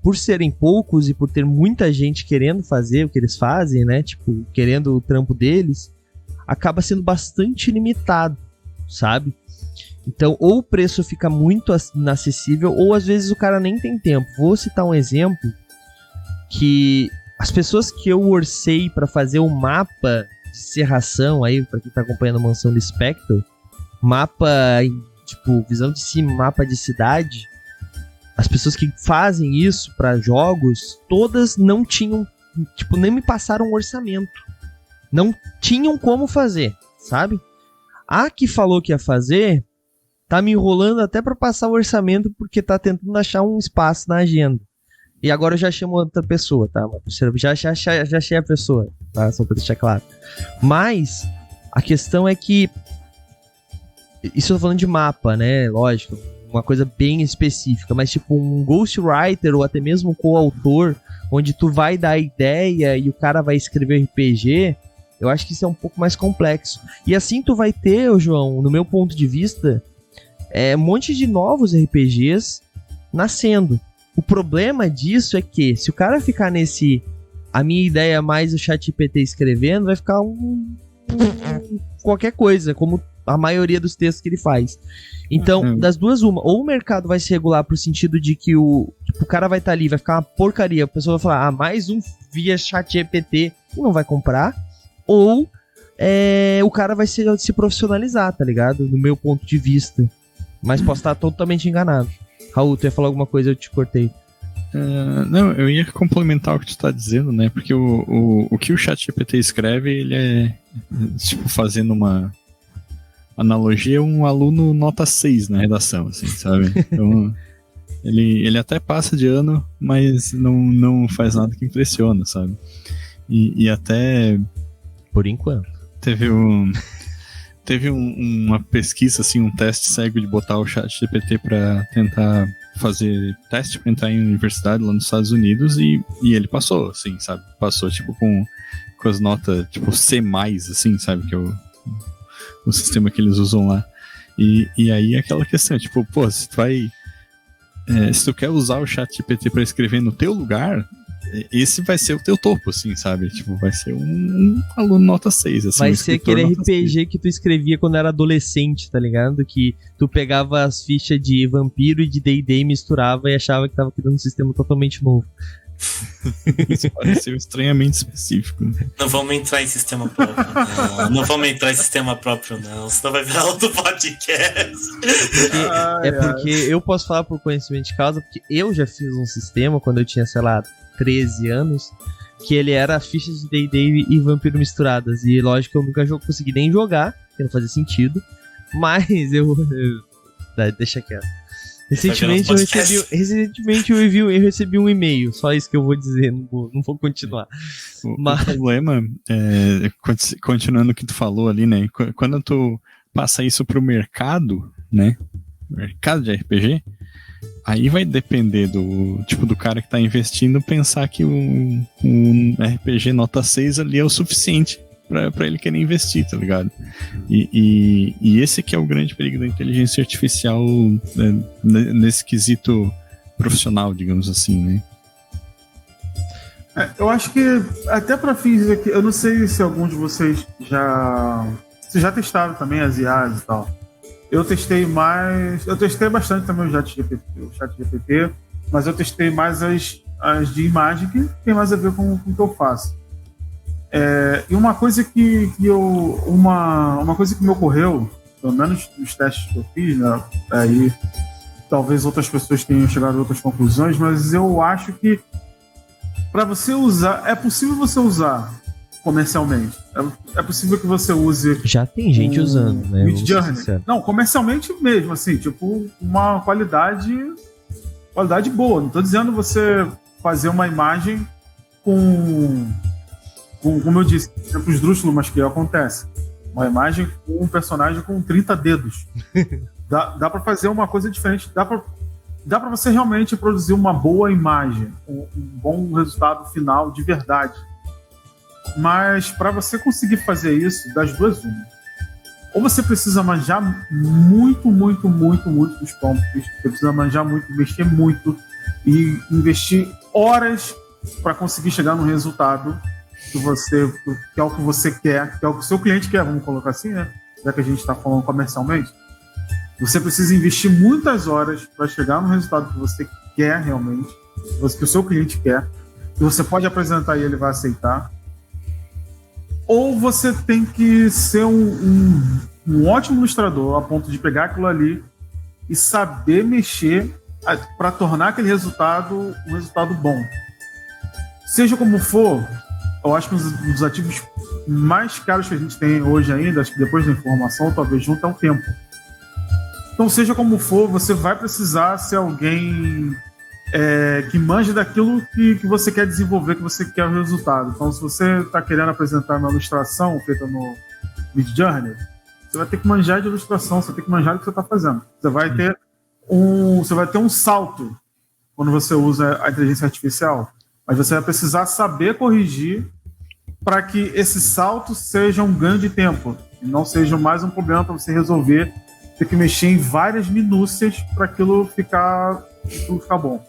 por serem poucos e por ter muita gente querendo fazer o que eles fazem, né? Tipo, querendo o trampo deles, acaba sendo bastante limitado, sabe? Então, ou o preço fica muito inacessível, ou às vezes o cara nem tem tempo. Vou citar um exemplo que as pessoas que eu orcei para fazer o mapa de serração aí, pra quem tá acompanhando a Mansão do Spectre, mapa, tipo, visão de cima, mapa de cidade, as pessoas que fazem isso para jogos, todas não tinham, tipo, nem me passaram um orçamento. Não tinham como fazer, sabe? A que falou que ia fazer, tá me enrolando até para passar o orçamento, porque tá tentando achar um espaço na agenda. E agora eu já chamo outra pessoa, tá? Já achei a pessoa, tá? Só pra deixar claro. Mas a questão é que isso eu tô falando de mapa, né? Lógico, uma coisa bem específica, mas tipo um ghostwriter ou até mesmo um coautor, onde tu vai dar a ideia e o cara vai escrever RPG, eu acho que isso é um pouco mais complexo. E assim tu vai ter, João, no meu ponto de vista, um monte de novos RPGs nascendo. O problema disso é que, se o cara ficar a minha ideia mais o ChatGPT escrevendo, vai ficar qualquer coisa, como a maioria dos textos que ele faz. Então, das duas, uma. Ou o mercado vai se regular pro sentido de que o cara vai estar ali, vai ficar uma porcaria. A pessoa vai falar, mais um via chat GPT e não vai comprar. Ou o cara vai se profissionalizar, tá ligado? No meu ponto de vista. Mas posso estar totalmente enganado. Raul, tu ia falar alguma coisa, eu te cortei. Não, eu ia complementar o que tu tá dizendo, né? Porque o que o ChatGPT escreve, ele é, tipo, fazendo uma analogia, um aluno nota 6 na redação, assim, sabe? Então, ele até passa de ano, mas não faz nada que impressiona, sabe? E até... Por enquanto. Teve uma pesquisa, assim, um teste cego de botar o ChatGPT pra tentar fazer teste pra entrar em universidade lá nos Estados Unidos e ele passou, assim, sabe? Passou, tipo, com as notas, tipo, C+, assim, sabe? Que é o sistema que eles usam lá. E aí aquela questão, tipo, pô, se tu quer usar o ChatGPT pra escrever no teu lugar, esse vai ser o teu topo, assim, sabe? Tipo, vai ser um aluno nota 6, assim. Vai ser aquele RPG que tu escrevia quando era adolescente, tá ligado? Que tu pegava as fichas de vampiro e de D&D e misturava e achava que tava criando um sistema totalmente novo. Isso pareceu estranhamente específico. Não vamos entrar em sistema próprio, não. Não vamos entrar em sistema próprio, não. Senão vai virar outro podcast. Porque eu posso falar por conhecimento de causa, porque eu já fiz um sistema quando eu tinha, sei lá, 13 anos, que ele era fichas de D&D e vampiro misturadas. E lógico que eu nunca consegui nem jogar, porque não fazia sentido. Mas deixa quieto. Recentemente eu recebi um e-mail, só isso que eu vou dizer, não vou continuar. O problema, continuando o que tu falou ali, né? Quando tu passa isso pro mercado, né? Mercado de RPG, aí vai depender do cara que tá investindo pensar que um RPG nota 6 ali é o suficiente pra ele querer investir, tá ligado? E esse que é o grande perigo da inteligência artificial, né, nesse quesito profissional, digamos assim, né? Eu acho que, até para fins aqui, eu não sei se alguns de vocês já testaram também as IAs e tal. Eu testei bastante também o ChatGPT, mas eu testei mais as de imagem, que tem mais a ver com o que eu faço. E uma coisa que me ocorreu, pelo menos nos testes que eu fiz, né, aí talvez outras pessoas tenham chegado a outras conclusões, mas eu acho que para você usar, é possível você usar comercialmente. É possível que você use. Já tem gente usando, né? Midjourney. Não, comercialmente mesmo, assim, tipo, uma qualidade boa. Não tô dizendo você fazer uma imagem com como eu disse, exemplo esdrúxulo, mas que acontece. Uma imagem com um personagem com 30 dedos. Dá para fazer uma coisa diferente. Dá para você realmente produzir uma boa imagem, um bom resultado final de verdade. Mas para você conseguir fazer isso, das duas, uma. Ou você precisa manjar muito dos prompts, você precisa manjar muito, mexer muito e investir horas para conseguir chegar no resultado que é o que você quer, que é o que o seu cliente quer, vamos colocar assim, né? Já que a gente está falando comercialmente. Você precisa investir muitas horas para chegar no resultado que você quer realmente, que o seu cliente quer, que você pode apresentar e ele vai aceitar. Ou você tem que ser um ótimo ilustrador a ponto de pegar aquilo ali e saber mexer para tornar aquele resultado um resultado bom. Seja como for, eu acho que um dos ativos mais caros que a gente tem hoje ainda, acho que depois da informação, talvez junto, é o tempo. Então, seja como for, você vai precisar ser alguém que manja daquilo que você quer desenvolver, que você quer o resultado. Então, se você está querendo apresentar uma ilustração feita no Midjourney, você vai ter que manjar de ilustração, você vai ter que manjar do que você está fazendo. Você vai ter um salto quando você usa a inteligência artificial, mas você vai precisar saber corrigir para que esse salto seja um ganho de tempo e não seja mais um problema para você resolver, ter que mexer em várias minúcias para aquilo ficar bom.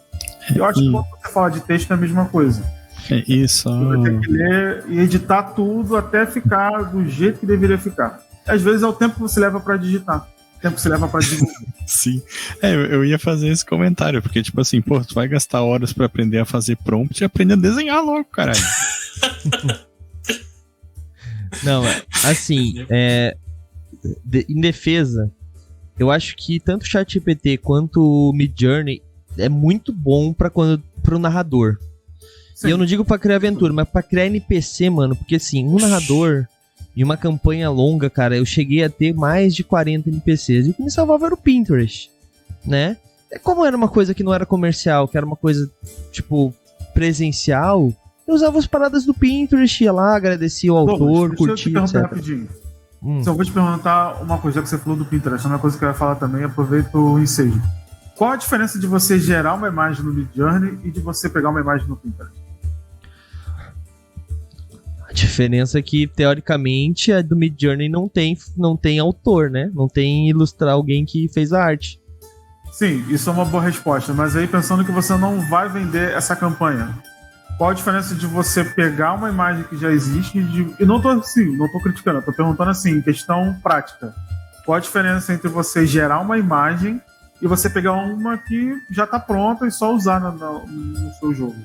Eu acho que quando você fala de texto é a mesma coisa. É isso. Você vai ter que ler e editar tudo até ficar do jeito que deveria ficar. Às vezes é o tempo que você leva para digitar. tempo que você leva pra desenvolver. Sim. Eu ia fazer esse comentário, porque, tipo assim, pô, tu vai gastar horas pra aprender a fazer prompt e aprender a desenhar logo, caralho. Não, assim, em defesa, eu acho que tanto o ChatGPT quanto o Midjourney é muito bom pro narrador. Sim. E eu não digo pra criar aventura, mas pra criar NPC, mano, porque assim, um narrador e uma campanha longa, cara, eu cheguei a ter mais de 40 NPCs. E o que me salvava era o Pinterest, né? Como era uma coisa que não era comercial, que era uma coisa, tipo, presencial, eu usava as paradas do Pinterest, ia lá, agradecia o autor, curtia, Deixa eu te interromper etc. rapidinho. Só vou te perguntar uma coisa, já que você falou do Pinterest, uma coisa que eu ia falar também, aproveito o ensejo. Qual a diferença de você gerar uma imagem no Midjourney e de você pegar uma imagem no Pinterest? A diferença é que, teoricamente, a do Midjourney não tem autor, né? Não tem ilustrar alguém que fez a arte. Sim, isso é uma boa resposta, mas aí pensando que você não vai vender essa campanha, qual a diferença de você pegar uma imagem que já existe e não tô criticando, eu tô perguntando assim, em questão prática. Qual a diferença entre você gerar uma imagem e você pegar uma que já tá pronta e só usar no seu jogo?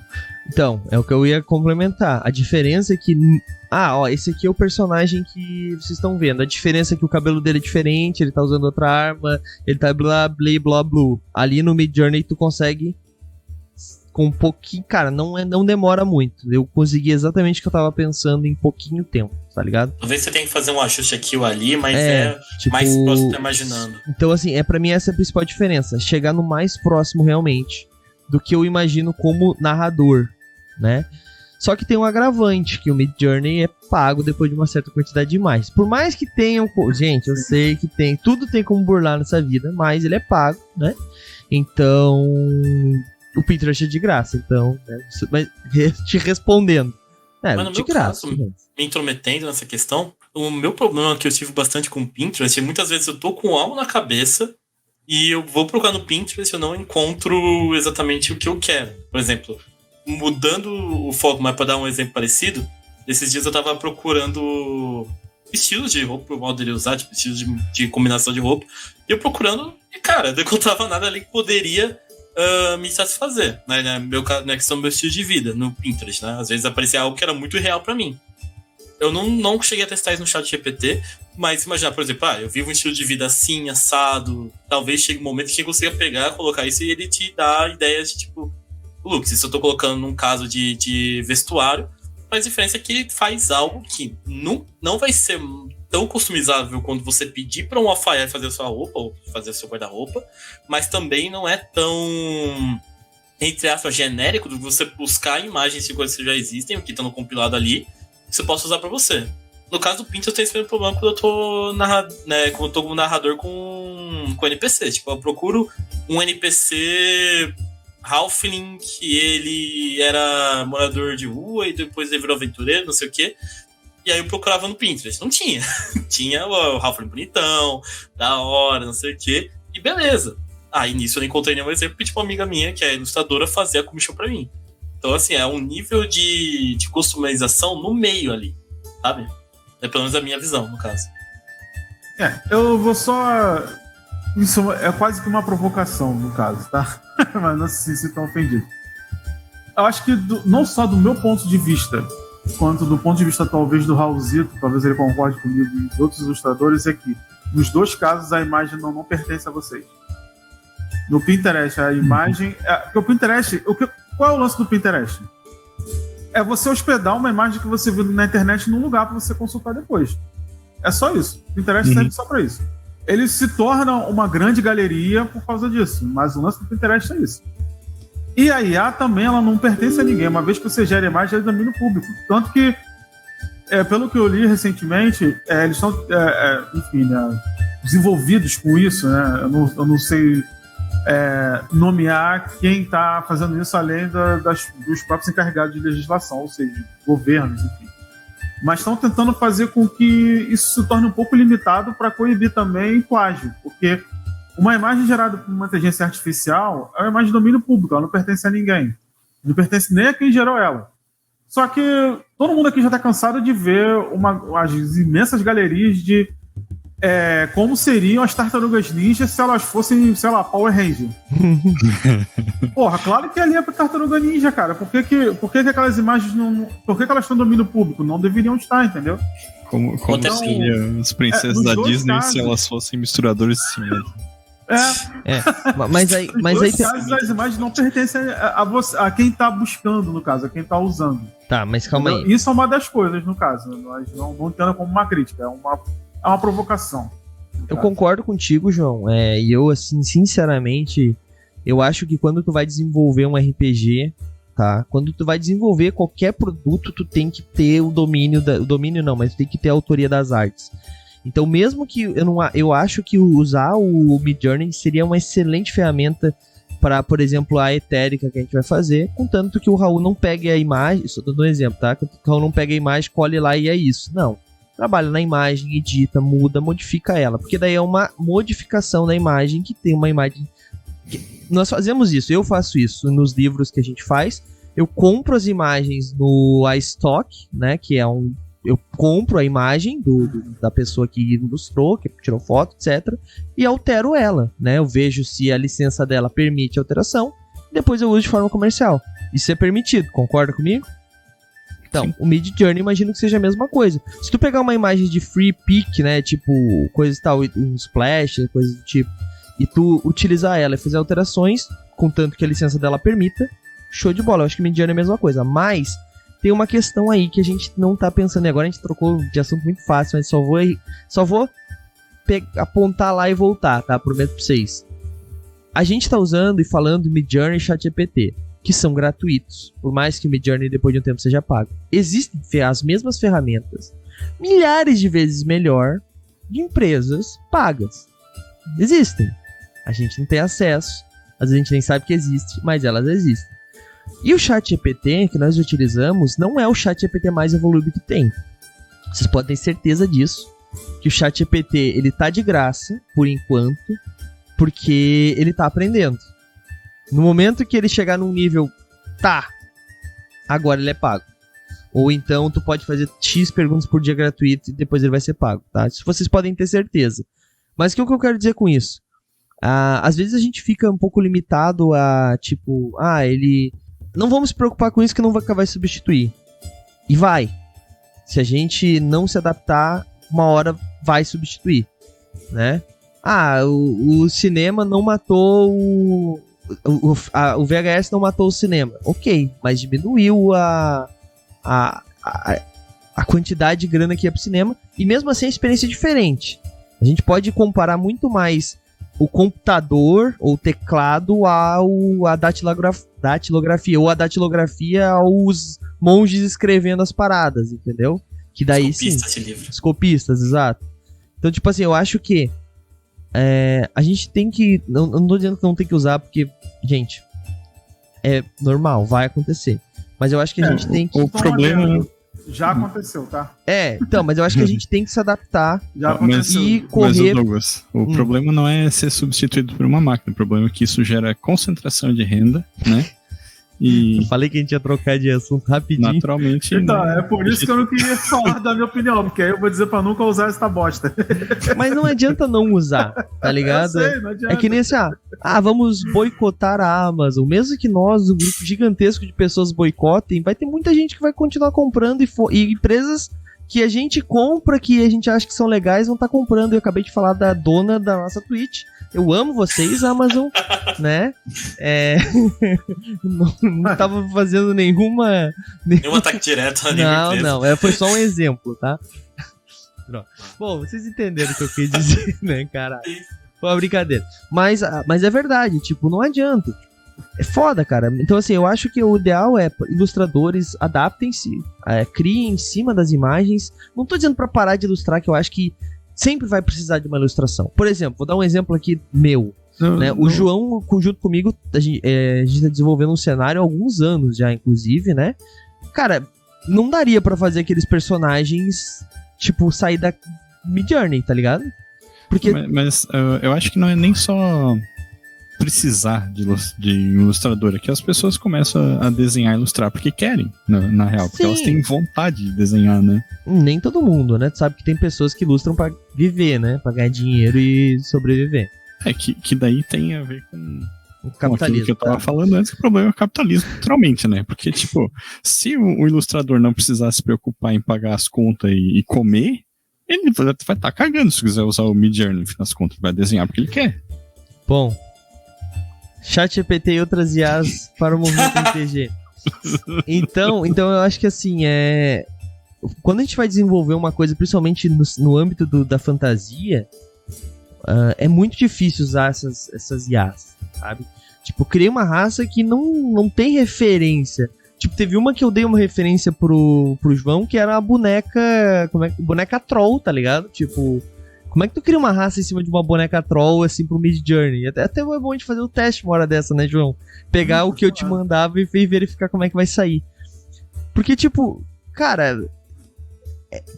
Então, é o que eu ia complementar. A diferença é que... esse aqui é o personagem que vocês estão vendo. A diferença é que o cabelo dele é diferente, ele tá usando outra arma, ele tá blá, blá, blá, blá. Ali no Midjourney tu consegue com um pouquinho... Cara, não demora muito. Eu consegui exatamente o que eu tava pensando em pouquinho tempo, tá ligado? Talvez você tenha que fazer um ajuste aqui ou ali, mas tipo, mais próximo que tá imaginando. Então, assim, pra mim essa é a principal diferença. Chegar no mais próximo realmente do que eu imagino como narrador, né? Só que tem um agravante, que o Midjourney é pago depois de uma certa quantidade de imagens. Por mais que tenham... Gente, eu sei que tem... Tudo tem como burlar nessa vida, mas ele é pago, né? Então... O Pinterest é de graça, então... Né? Mas te respondendo... Mas no de meu graça. caso, me intrometendo nessa questão, o meu problema que eu tive bastante com o Pinterest é que muitas vezes eu tô com algo na cabeça e eu vou procurar no Pinterest e eu não encontro exatamente o que eu quero. Por exemplo, mudando o foco, mas para dar um exemplo parecido, esses dias eu tava procurando estilos de roupa, eu poderia usar, tipo, estilos de combinação de roupa, e eu procurando, e cara, não encontrava nada ali que poderia me satisfazer, né? Na questão do meu estilo de vida, no Pinterest, né? Às vezes aparecia algo que era muito real pra mim. Eu não cheguei a testar isso no ChatGPT, mas imaginar, por exemplo, eu vivo um estilo de vida assim, assado, talvez chegue um momento que você consiga pegar, colocar isso e ele te dá ideias de tipo, Lucas, se eu tô colocando num caso de vestuário, faz diferença que ele faz algo que não vai ser tão customizável quando você pedir para um alfaiate fazer a sua roupa ou fazer o seu guarda-roupa, mas também não é tão, entre aspas, genérico de você buscar imagens de coisas que já existem, o que estão no compilado ali, que você possa usar para você. No caso do Pinterest, eu tenho esse mesmo problema quando eu tô quando eu tô como narrador com NPC. Tipo, eu procuro um NPC Halfling, que ele era morador de rua e depois ele virou aventureiro, não sei o quê. E aí eu procurava no Pinterest. Não tinha. Tinha o Halfling bonitão, da hora, não sei o quê. E beleza. Aí nisso eu não encontrei nenhum exemplo, porque tipo, uma amiga minha, que é ilustradora, fazia a commission pra mim. Então, assim, é um nível de customização no meio ali, sabe? É pelo menos a minha visão, no caso. Eu vou só... Isso é quase que uma provocação, no caso, tá? Mas não se sintam ofendidos. Eu acho que não só do meu ponto de vista, quanto do ponto de vista talvez do Raulzito, talvez ele concorde comigo e de outros ilustradores, é que nos dois casos a imagem não pertence a vocês. No Pinterest a imagem... Porque o Pinterest... Qual é o lance do Pinterest? É você hospedar uma imagem que você viu na internet num lugar para você consultar depois. É só isso. O Pinterest serve só para isso. Ele se torna uma grande galeria por causa disso, mas o lance do Pinterest é isso. E a IA também, ela não pertence a ninguém. Uma vez que você gera imagem, ela é domínio público. Tanto que, pelo que eu li recentemente, eles estão, enfim, né, desenvolvidos com isso, né? Eu não sei nomear quem está fazendo isso além dos próprios encarregados de legislação, ou seja, governos, enfim. Mas estão tentando fazer com que isso se torne um pouco limitado para coibir também plágio, porque uma imagem gerada por uma inteligência artificial é uma imagem de domínio público, ela não pertence a ninguém, não pertence nem a quem gerou ela. Só que todo mundo aqui já está cansado de ver as imensas galerias de como seriam as Tartarugas Ninja se elas fossem, sei lá, Power Ranger. Porra, claro que ali é pra Tartaruga Ninja, cara. Por que aquelas imagens não... Por que elas estão domínio público? Não deveriam estar, entendeu? Como seriam as princesas nos da dois Disney casos. se elas fossem misturadores de cimento? Mas aí, Nos dois tem... casos, as imagens não pertencem a quem tá buscando, no caso, a quem tá usando. Tá, mas calma aí. Isso é uma das coisas, no caso. Nós não entenda como uma crítica, é uma provocação. Eu concordo contigo, João. E eu, assim, sinceramente, eu acho que quando tu vai desenvolver um RPG, tá? Quando tu vai desenvolver qualquer produto, tu tem que ter o domínio mas tu tem que ter a autoria das artes. Então, mesmo que eu acho que usar o Midjourney seria uma excelente ferramenta para, por exemplo, a etérica que a gente vai fazer, contanto que o Raul não pegue a imagem, só dando um exemplo, tá? Que o Raul não pegue a imagem, colhe lá e é isso. Não. Trabalha na imagem, edita, muda, modifica ela, porque daí é uma modificação da imagem que tem uma imagem... Nós fazemos isso, eu faço isso nos livros que a gente faz. Eu compro as imagens no iStock, né, que é eu compro a imagem da pessoa que ilustrou, que tirou foto, etc. E altero ela, né? Eu vejo se a licença dela permite alteração, depois eu uso de forma comercial. Isso é permitido, concorda comigo? Então, o Midjourney imagino que seja a mesma coisa. Se tu pegar uma imagem de free pick, né, tipo, coisa e tal, um splash, coisa do tipo, e tu utilizar ela e fazer alterações, contanto que a licença dela permita, show de bola. Eu acho que Midjourney é a mesma coisa, mas tem uma questão aí que a gente não tá pensando, e agora a gente trocou de assunto muito fácil, mas só vou apontar lá e voltar, tá? Prometo pra vocês. A gente tá usando e falando Midjourney e ChatGPT, que são gratuitos, por mais que o Midjourney depois de um tempo seja pago. Existem as mesmas ferramentas, milhares de vezes melhor, de empresas pagas. Existem. A gente não tem acesso, às vezes a gente nem sabe que existe, mas elas existem. E o ChatGPT que nós utilizamos não é o ChatGPT mais evoluído que tem. Vocês podem ter certeza disso, que o ChatGPT ele tá de graça, por enquanto, porque ele tá aprendendo. No momento que ele chegar num nível, agora ele é pago. Ou então tu pode fazer X perguntas por dia gratuito e depois ele vai ser pago, tá? Isso vocês podem ter certeza. Mas o que eu quero dizer com isso? Às vezes a gente fica um pouco limitado a, tipo, ele... Não vamos se preocupar com isso que não vai substituir. E vai. Se a gente não se adaptar, uma hora vai substituir, né? O cinema não matou o VHS não matou o cinema. Ok, mas diminuiu a quantidade de grana que ia pro cinema. E mesmo assim a experiência é diferente. A gente pode comparar muito mais o computador ou o teclado à datilografia, ou a datilografia aos monges escrevendo as paradas, entendeu? Que daí Escopistas de livro. Escopistas, exato. Então, tipo assim, eu acho que a gente tem que... Não tô dizendo que não tem que usar, porque, gente, é normal, vai acontecer. Mas eu acho que a gente tem que... O problema... Já aconteceu, tá? Então, mas eu acho que a gente tem que se adaptar Já aconteceu. e Mas, correr... Douglas, o problema não é ser substituído por uma máquina. O problema é que isso gera concentração de renda, né? E Eu falei que a gente ia trocar de assunto rapidinho. naturalmente... Então, né, é por isso que eu não queria falar da minha opinião, porque aí eu vou dizer pra nunca usar essa bosta. Mas não adianta não usar, tá ligado? Eu sei, não adianta. É que nem assim, vamos boicotar a Amazon. Mesmo que nós, um grupo gigantesco de pessoas boicotem, vai ter muita gente que vai continuar comprando e empresas que a gente compra, que a gente acha que são legais, vão estar comprando. Eu acabei de falar da dona da nossa Twitch. Eu amo vocês, Amazon, né? Não tava fazendo nenhuma... Nenhum ataque direto ali. Não, foi só um exemplo, tá? Bom, vocês entenderam o que eu quis dizer, né, caralho? Foi uma brincadeira. Mas é verdade, tipo, não adianta. É foda, cara. Então, assim, eu acho que o ideal é ilustradores adaptem-se, criem em cima das imagens. Não tô dizendo pra parar de ilustrar, que eu acho que sempre vai precisar de uma ilustração. Por exemplo, vou dar um exemplo aqui meu. Né? O João, junto comigo, a gente tá desenvolvendo um cenário há alguns anos já, inclusive, né? Cara, não daria pra fazer aqueles personagens, tipo, sair da Midjourney, tá ligado? Porque... Mas eu acho que não é nem só precisar de ilustrador, é que as pessoas começam a desenhar e ilustrar porque querem, na real, porque Sim. elas têm vontade de desenhar, né? Nem todo mundo, né? Tu sabe que tem pessoas que ilustram pra viver, né? Pra ganhar dinheiro e sobreviver. É que daí tem a ver com O aquilo capitalismo. que eu tava tá? falando antes, que o problema é o capitalismo, naturalmente, né? Porque, tipo, se o ilustrador não precisar se preocupar em pagar as contas e comer, ele vai estar cagando se quiser usar o Midjourney, no fim das contas. Vai desenhar porque ele quer. Bom. ChatGPT e outras IAs para o movimento RPG. Então eu acho que assim, quando a gente vai desenvolver uma coisa, principalmente no âmbito da fantasia, é muito difícil usar essas IAs, sabe? Tipo, eu criei uma raça que não tem referência. Tipo, teve uma que eu dei uma referência pro João, que era a boneca. Boneca troll, tá ligado? Tipo, como é que tu cria uma raça em cima de uma boneca troll, assim, pro Midjourney? Até é bom a gente fazer o teste uma hora dessa, né, João? Pegar o que eu te mandava e verificar como é que vai sair. Porque, tipo, cara,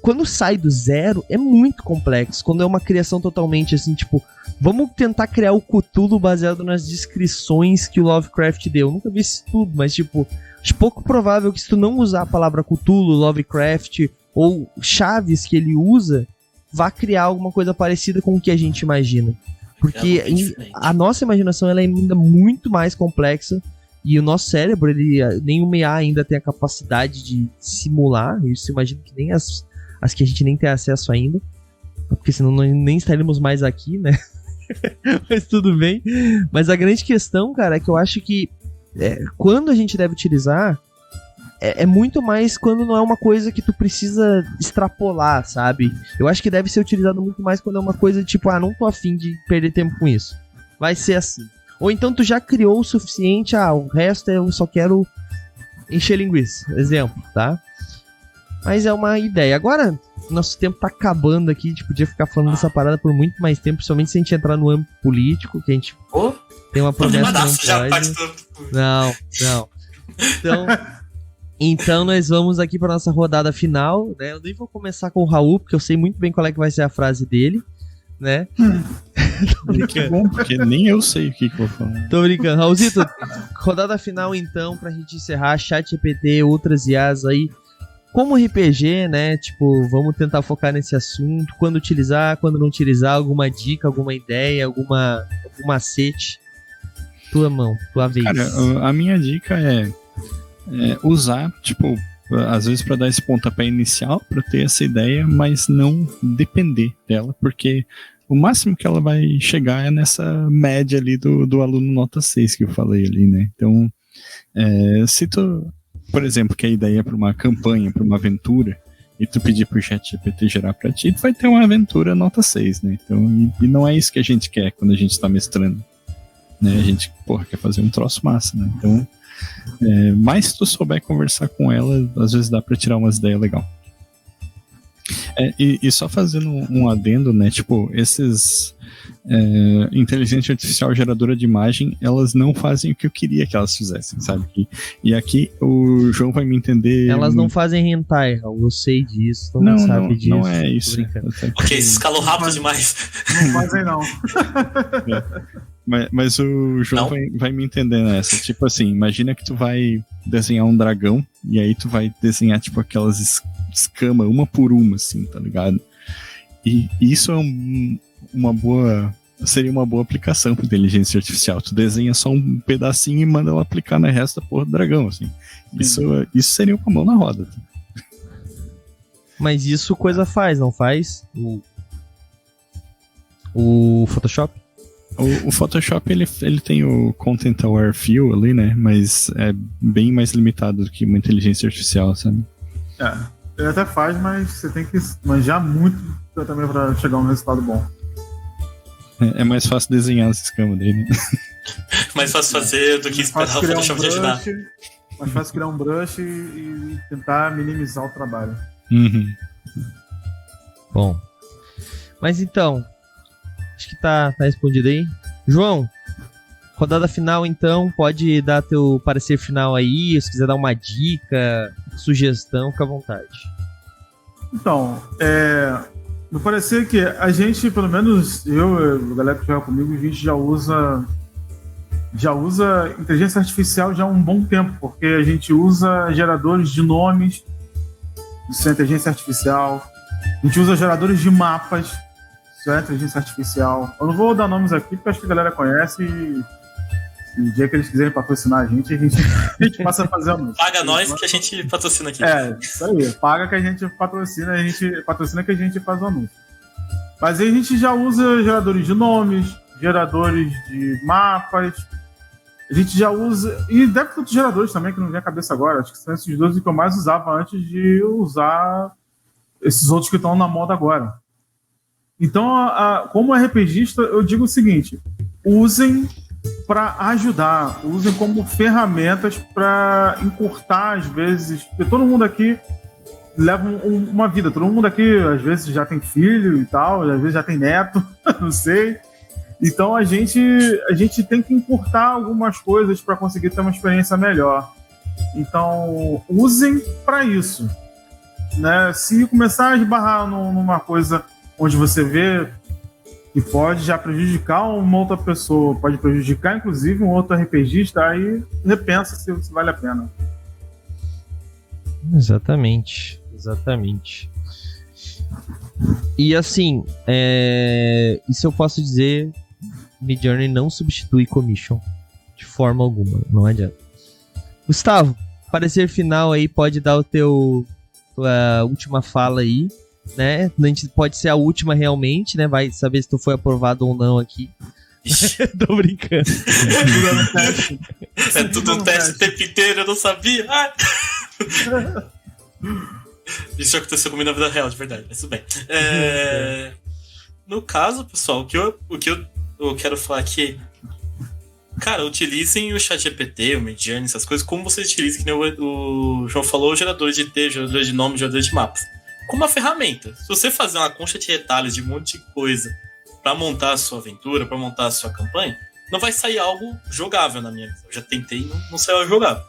quando sai do zero, é muito complexo. Quando é uma criação totalmente assim, tipo, vamos tentar criar o Cthulhu baseado nas descrições que o Lovecraft deu. Eu nunca vi isso tudo, mas, tipo, acho pouco provável que se tu não usar a palavra Cthulhu, Lovecraft ou chaves que ele usa, vá criar alguma coisa parecida com o que a gente imagina. Porque a nossa imaginação ela é ainda muito mais complexa e o nosso cérebro, nenhuma IA ainda tem a capacidade de simular. Isso imagino que nem as que a gente nem tem acesso ainda, porque senão nós nem estaríamos mais aqui, né? Mas tudo bem. Mas a grande questão, cara, é que eu acho que quando a gente deve utilizar é muito mais quando não é uma coisa que tu precisa extrapolar, sabe? Eu acho que deve ser utilizado muito mais quando é uma coisa tipo, não tô afim de perder tempo com isso. Vai ser assim. Ou então tu já criou o suficiente, o resto eu só quero encher linguiça. Exemplo, tá? Mas é uma ideia. Agora, nosso tempo tá acabando aqui, a gente podia ficar falando dessa parada por muito mais tempo, principalmente se a gente entrar no âmbito político, que a gente tem uma promessa não pode. Então nós vamos aqui para nossa rodada final, né? Eu nem vou começar com o Raul, porque eu sei muito bem qual é que vai ser a frase dele, né? Que bom, porque nem eu sei o que eu vou falar. Tô brincando. Raulzito, rodada final então, pra gente encerrar, ChatGPT, outras IAs aí. Como RPG, né? Tipo, vamos tentar focar nesse assunto. Quando utilizar, quando não utilizar, alguma dica, alguma ideia, algum macete. Tua mão, tua vez. Cara, a minha dica é usar, tipo, às vezes para dar esse pontapé inicial, para ter essa ideia, mas não depender dela, porque o máximo que ela vai chegar é nessa média ali do aluno nota 6 que eu falei ali, né? Então, se tu, por exemplo, que a ideia é para uma campanha, para uma aventura, e tu pedir pro ChatGPT gerar para ti, tu vai ter uma aventura nota 6, né? Então, e não é isso que a gente quer quando a gente tá mestrando, né? A gente, quer fazer um troço massa, né? Então, mas se tu souber conversar com ela, às vezes dá pra tirar umas ideias legais. E só fazendo um adendo, né? Tipo, esses inteligência artificial geradora de imagem, elas não fazem o que eu queria que elas fizessem, sabe? E aqui o João vai me entender. Elas não fazem hentai, eu sei disso, todo mundo sabe disso. Não é isso. Ok, escalou rápido demais. Não fazem não. Mas o João vai me entender nessa. Tipo assim, imagina que tu vai desenhar um dragão e aí tu vai desenhar tipo aquelas escamas uma por uma, assim, tá ligado? E isso seria uma boa aplicação para inteligência artificial. Tu desenha só um pedacinho e manda ela aplicar na resto da porra do dragão, assim. Isso seria uma mão na roda. Tá? Mas isso coisa faz, não faz? O Photoshop? O Photoshop, ele tem o Content Aware Fill ali, né? Mas é bem mais limitado do que uma inteligência artificial, sabe? Ele até faz, mas você tem que manjar muito também pra chegar a um resultado bom. É mais fácil desenhar as escamas dele. Mais fácil fazer do que esperar o Photoshop te ajudar. Mais fácil criar um brush e tentar minimizar o trabalho. Uhum. Bom. Mas então, acho que tá respondido aí. João, rodada final então, pode dar teu parecer final aí, se quiser dar uma dica, sugestão, fica à vontade. Então, me parecer que a gente, pelo menos eu, a galera que joga comigo, a gente já usa já usa inteligência artificial já há um bom tempo, porque a gente usa geradores de nomes, isso é inteligência artificial. A gente usa geradores de mapas, isso é inteligência artificial. Eu não vou dar nomes aqui, porque acho que a galera conhece e no dia que eles quiserem patrocinar a gente passa a fazer anúncio. Paga nós que a gente patrocina aqui. Isso aí. Paga que a gente patrocina, patrocina que a gente faz o anúncio. Mas aí a gente já usa geradores de nomes, geradores de mapas. A gente já usa... E deve ter outros geradores também, que não vem à cabeça agora. Acho que são esses dois que eu mais usava antes de usar esses outros que estão na moda agora. Então, como RPGista, eu digo o seguinte: usem para ajudar, usem como ferramentas para encurtar, às vezes, porque todo mundo aqui leva uma vida, todo mundo aqui às vezes já tem filho e tal, às vezes já tem neto, não sei. Então a gente tem que encurtar algumas coisas para conseguir ter uma experiência melhor. Então usem para isso, né? Se começar a esbarrar numa coisa onde você vê que pode já prejudicar uma outra pessoa, pode prejudicar inclusive um outro RPGista, aí repensa se vale a pena. Exatamente. E assim, isso eu posso dizer: Midjourney não substitui Commission de forma alguma, não adianta. Gustavo, parecer final aí, pode dar tua última fala aí, né? A gente pode ser a última realmente, né? Vai saber se tu foi aprovado ou não aqui. Tô brincando. É tudo um teste o tempo inteiro, eu não sabia. Isso aconteceu comigo na vida real, de verdade, mas tudo bem. No caso, pessoal, o que eu quero falar aqui, cara, utilizem o ChatGPT, o Midjourney, essas coisas, como vocês utilizam, que nem o João falou, geradores de texto, geradores de nome, geradores de mapas, como uma ferramenta. Se você fazer uma concha de retalhos de um monte de coisa pra montar a sua aventura, pra montar a sua campanha, não vai sair algo jogável na minha visão. Eu já tentei e não saiu algo jogável.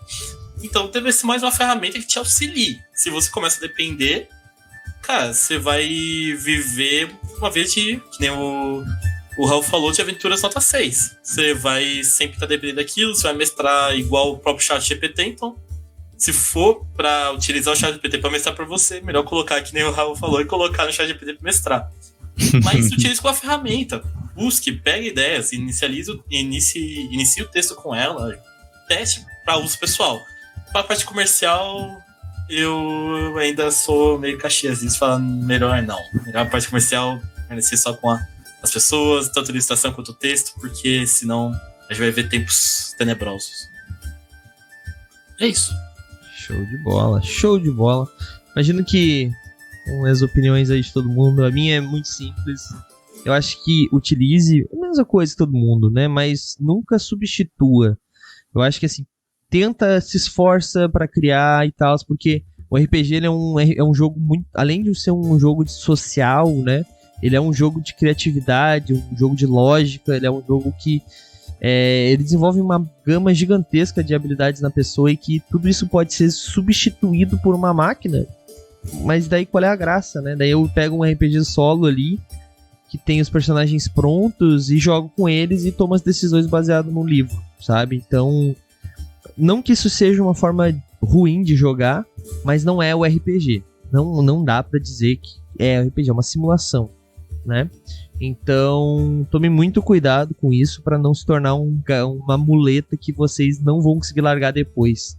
Então deve ser mais uma ferramenta que te auxilie. Se você começa a depender, cara, você vai viver uma vez que nem o Raul falou, de aventuras nota 6. Você vai sempre estar dependendo daquilo, você vai mestrar igual o próprio ChatGPT. Então, se for para utilizar o ChatGPT para mestrar para você, melhor colocar, que nem o Raul falou, e colocar no ChatGPT para mestrar. Mas utilize com a ferramenta. Busque, pegue ideias, inicie o texto com ela, teste para uso pessoal. Para a parte comercial, eu ainda sou meio Caxias, isso falando melhor não. Melhor a parte comercial, permanecer só com as pessoas, tanto a ilustração quanto o texto, porque senão a gente vai ver tempos tenebrosos. É isso. Show de bola. Imagino que com as opiniões aí de todo mundo, a minha é muito simples. Eu acho que utilize a mesma coisa que todo mundo, né? Mas nunca substitua. Eu acho que assim, se esforça pra criar e tal, porque o RPG ele é um jogo muito, além de ser um jogo de social, né? Ele é um jogo de criatividade, um jogo de lógica, ele é um jogo que ele desenvolve uma gama gigantesca de habilidades na pessoa e que tudo isso pode ser substituído por uma máquina. Mas daí qual é a graça, né? Daí eu pego um RPG solo ali, que tem os personagens prontos e jogo com eles e tomo as decisões baseadas no livro, sabe? Então, não que isso seja uma forma ruim de jogar, mas não é o RPG. Não dá pra dizer que é o RPG, é uma simulação, né? Então, tome muito cuidado com isso para não se tornar uma muleta que vocês não vão conseguir largar depois.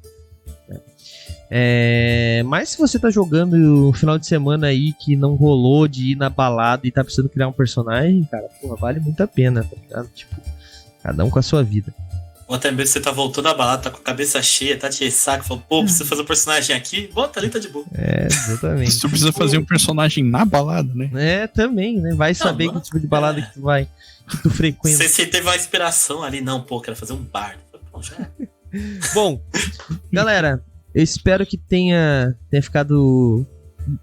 Mas se você tá jogando no final de semana aí que não rolou de ir na balada e tá precisando criar um personagem, cara, porra, vale muito a pena, tá ligado? Tipo, cada um com a sua vida. Ou até mesmo você tá voltando da balada, tá com a cabeça cheia, tá de ressaca, fala, pô, precisa fazer um personagem aqui, bota ali, tá de boa. Exatamente. Se tu precisa fazer um personagem na balada, né? Também, né? Vai saber que tipo de balada que tu vai, que tu frequenta. Você teve uma inspiração ali, não, pô, quero fazer um bar. Pô, já é. Bom, galera, eu espero que tenha ficado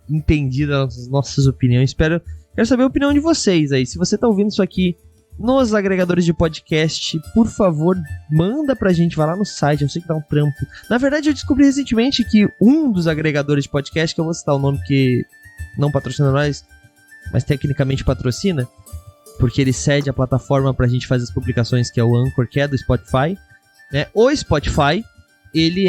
entendida as nossas opiniões. Quero saber a opinião de vocês aí. Se você tá ouvindo isso aqui nos agregadores de podcast, por favor, manda pra gente, vai lá no site, eu sei que dá um trampo. Na verdade, eu descobri recentemente que um dos agregadores de podcast, que eu vou citar o nome que não patrocina nós, mas tecnicamente patrocina, porque ele cede a plataforma pra gente fazer as publicações, que é o Anchor, que é do Spotify, né? O Spotify, ele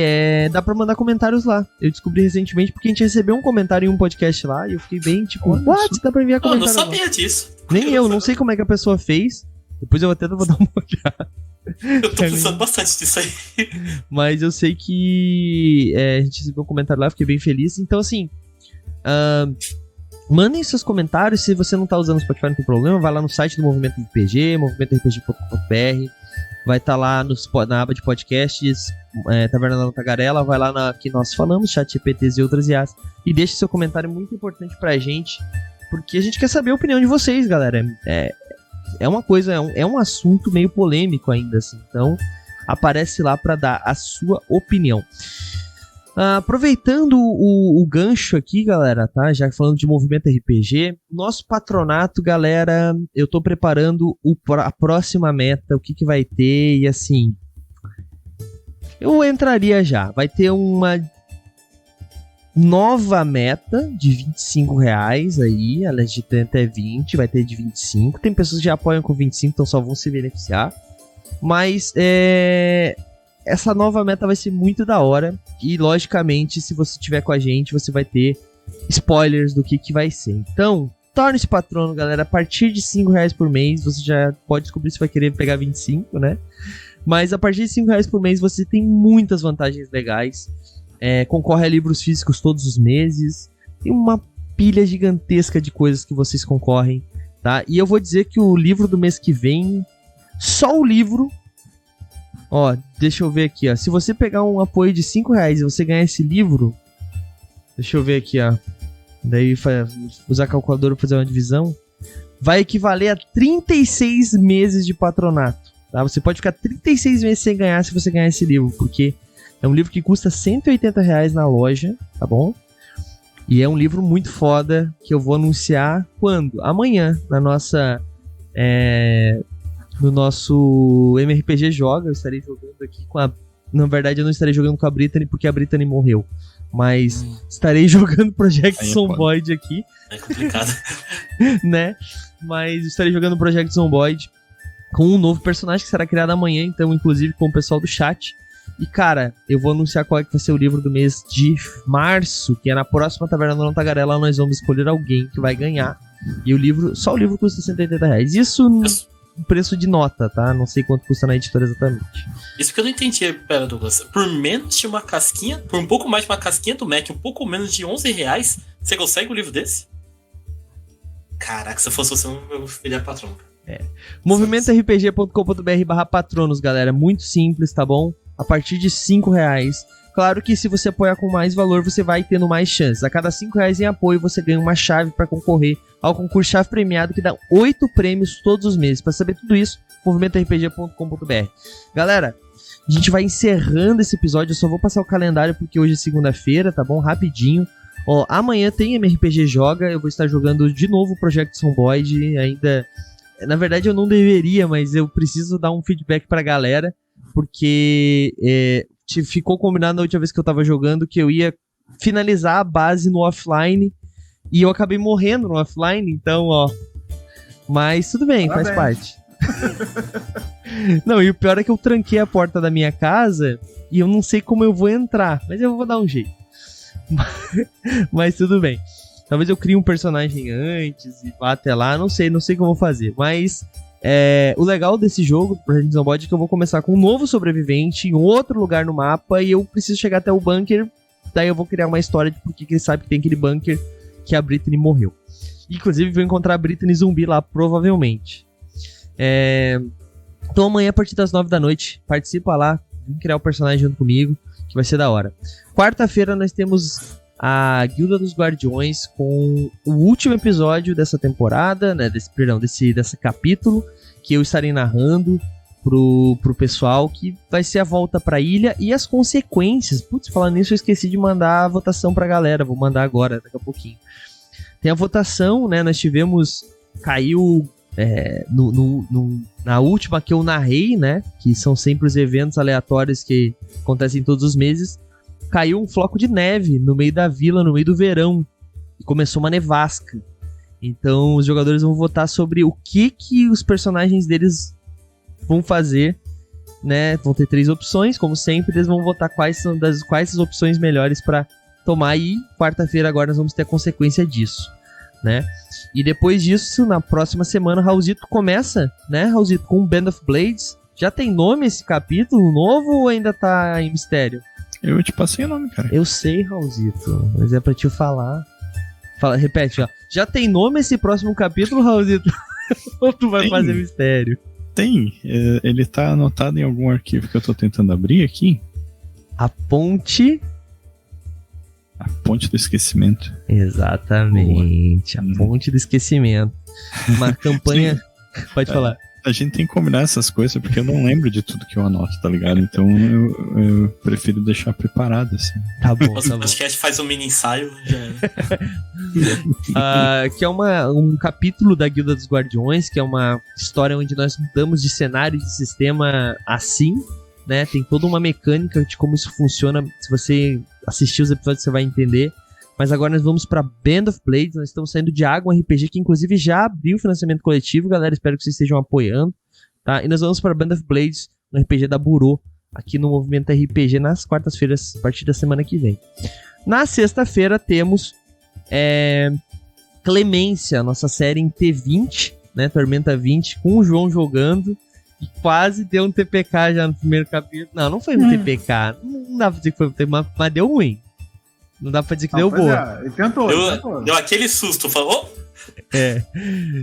dá pra mandar comentários lá. Eu descobri recentemente porque a gente recebeu um comentário em um podcast lá e eu fiquei bem tipo, what? Dá pra enviar Eu comentário não lá. sabia disso. Nem eu, não sei como é que a pessoa fez. Depois eu até vou dar uma olhada. Eu tô pensando bastante disso aí. Mas eu sei que a gente recebeu um comentário lá, fiquei bem feliz. Então, assim, mandem seus comentários. Se você não tá usando o Spotify, não tem problema. Vai lá no site do Movimento RPG, movimentorpg.com.br. Vai estar lá na aba de podcasts, Taverna da Tagarela. Vai lá que nós falamos, ChatGPTs e outras IAs. E deixe seu comentário muito importante pra gente, porque a gente quer saber a opinião de vocês, galera. É uma coisa, é um assunto meio polêmico ainda, assim. Então, aparece lá pra dar a sua opinião. Aproveitando o gancho aqui, galera, tá? Já falando de Movimento RPG, nosso patronato, galera, eu tô preparando a próxima meta, o que vai ter, e assim, eu entraria já. Vai ter uma nova meta de R$25 aí, além de ter até 20, vai ter de 25. Tem pessoas que já apoiam com 25, então só vão se beneficiar. Mas essa nova meta vai ser muito da hora. E logicamente, se você estiver com a gente, você vai ter spoilers do que vai ser. Então, torne-se patrono, galera. A partir de R$5 por mês, você já pode descobrir se vai querer pegar 25, né? Mas a partir de R$5 por mês, você tem muitas vantagens legais. Concorre a livros físicos todos os meses. Tem uma pilha gigantesca de coisas que vocês concorrem, tá? E eu vou dizer que o livro do mês que vem, só o livro, ó, deixa eu ver aqui, ó. Se você pegar um apoio de R$5 e você ganhar esse livro, deixa eu ver aqui, ó. Daí usar a calculadora para fazer uma divisão, vai equivaler a 36 meses de patronato, tá? Você pode ficar 36 meses sem ganhar se você ganhar esse livro, porque é um livro que custa R$180 na loja, tá bom? E é um livro muito foda que eu vou anunciar quando? Amanhã, na nossa no nosso MRPG Joga. Eu estarei jogando aqui com a... Na verdade, eu não estarei jogando com a Brittany porque a Brittany morreu. Mas estarei jogando Project Zomboid aqui. É complicado. Né? Mas estarei jogando Project Zomboid com um novo personagem que será criado amanhã, então, inclusive com o pessoal do chat. E, cara, eu vou anunciar qual é que vai ser o livro do mês de março, que é na próxima Taverna da Tagarela. Nós vamos escolher alguém que vai ganhar. E só o livro custa R$180. Isso no preço de nota, tá? Não sei quanto custa na editora exatamente. Isso que eu não entendi, pera, Douglas. Por menos de uma casquinha, por um pouco mais de uma casquinha do Mac, um pouco menos de R$11, você consegue um livro desse? Caraca, se eu fosse você, eu seria patrão. movimentorpg.com.br/patronos, galera. Muito simples, tá bom? A partir de R$5. Claro que se você apoiar com mais valor, você vai tendo mais chances. A cada R$5 em apoio, você ganha uma chave para concorrer ao concurso Chave Premiado, que dá 8 prêmios todos os meses. Para saber tudo isso, movimentorpg.com.br. Galera, a gente vai encerrando esse episódio. Eu só vou passar o calendário porque hoje é segunda-feira, tá bom? Rapidinho. Ó, amanhã tem MRPG Joga. Eu vou estar jogando de novo o Project Zomboid. Ainda... Na verdade, eu não deveria, mas eu preciso dar um feedback pra galera. Porque ficou combinado na última vez que eu tava jogando que eu ia finalizar a base no offline e eu acabei morrendo no offline, então, ó. Mas tudo bem, faz parte. Não, e o pior é que eu tranquei a porta da minha casa e eu não sei como eu vou entrar, mas eu vou dar um jeito. Mas tudo bem. Talvez eu crie um personagem antes e vá até lá, não sei como eu vou fazer, mas... o legal desse jogo, Project Zomboid, é que eu vou começar com um novo sobrevivente em outro lugar no mapa e eu preciso chegar até o bunker. Daí eu vou criar uma história de por que ele sabe que tem aquele bunker que a Brittany morreu. Inclusive vou encontrar a Brittany zumbi lá, provavelmente. Então amanhã a partir das 9 da noite, participa lá, vem criar o personagem junto comigo, que vai ser da hora. Quarta-feira nós temos a Guilda dos Guardiões com o último episódio dessa temporada, né, desse capítulo, que eu estarei narrando pro pessoal, que vai ser a volta pra ilha e as consequências. Putz, falando nisso, eu esqueci de mandar a votação pra galera, vou mandar agora, daqui a pouquinho. Tem a votação, né, nós tivemos, caiu na última que eu narrei, né, que são sempre os eventos aleatórios que acontecem todos os meses. Caiu um floco de neve no meio da vila, no meio do verão. E começou uma nevasca. Então os jogadores vão votar sobre o que os personagens deles vão fazer, né? Vão ter 3 opções, como sempre, eles vão votar quais as opções melhores pra tomar, e quarta-feira agora nós vamos ter a consequência disso, né? E depois disso, na próxima semana, Raulzito começa, né, Raulzito, com Band of Blades. Já tem nome esse capítulo novo ou ainda tá em mistério? Eu te passei o nome, cara. Eu sei, Raulzito, mas é pra te falar. Repete, ó. Já tem nome esse próximo capítulo, Raulzito? Ou tu vai fazer mistério? Tem. Ele tá anotado em algum arquivo que eu tô tentando abrir aqui. A Ponte... A Ponte do Esquecimento. Exatamente. Boa. A Ponte do Esquecimento. Uma campanha... Pode falar. A gente tem que combinar essas coisas, porque eu não lembro de tudo que eu anoto, tá ligado? Então eu prefiro deixar preparado, assim. Tá bom, Nossa, tá o bom. podcast faz um mini ensaio. Que é um capítulo da Guilda dos Guardiões, que é uma história onde nós mudamos de cenário e de sistema assim, né? Tem toda uma mecânica de como isso funciona. Se você assistir os episódios, você vai entender. Mas agora nós vamos pra Band of Blades. Nós estamos saindo de Água RPG, que inclusive já abriu o financiamento coletivo, galera. Espero que vocês estejam apoiando, tá? E nós vamos pra Band of Blades, no RPG da Burô, aqui no Movimento RPG, nas quartas-feiras, a partir da semana que vem. Na sexta-feira temos Clemência, nossa série em T20, né? Tormenta 20, com o João jogando. E quase deu um TPK já no primeiro capítulo. Não foi um TPK. Não dá pra dizer que foi um TPK, mas deu ruim. Não dá pra dizer que deu boa. Ele tentou. Deu aquele susto, falou?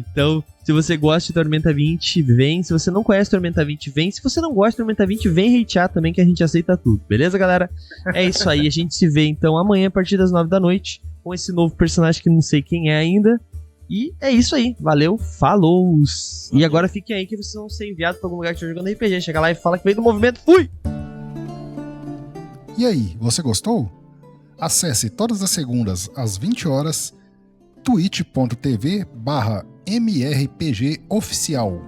Então, se você gosta de Tormenta 20, vem. Se você não conhece Tormenta 20, vem. Se você não gosta de Tormenta 20, vem hatear também, que a gente aceita tudo. Beleza, galera? É isso aí. A gente se vê, então, amanhã, a partir das 9 da noite, com esse novo personagem que não sei quem é ainda. E é isso aí. Valeu, falou! E agora fiquem aí que vocês vão ser enviados pra algum lugar que estiver jogando RPG. Chega lá e fala que veio do movimento. Fui! E aí, você gostou? Acesse todas as segundas às 20 horas twitch.tv/mrpgoficial.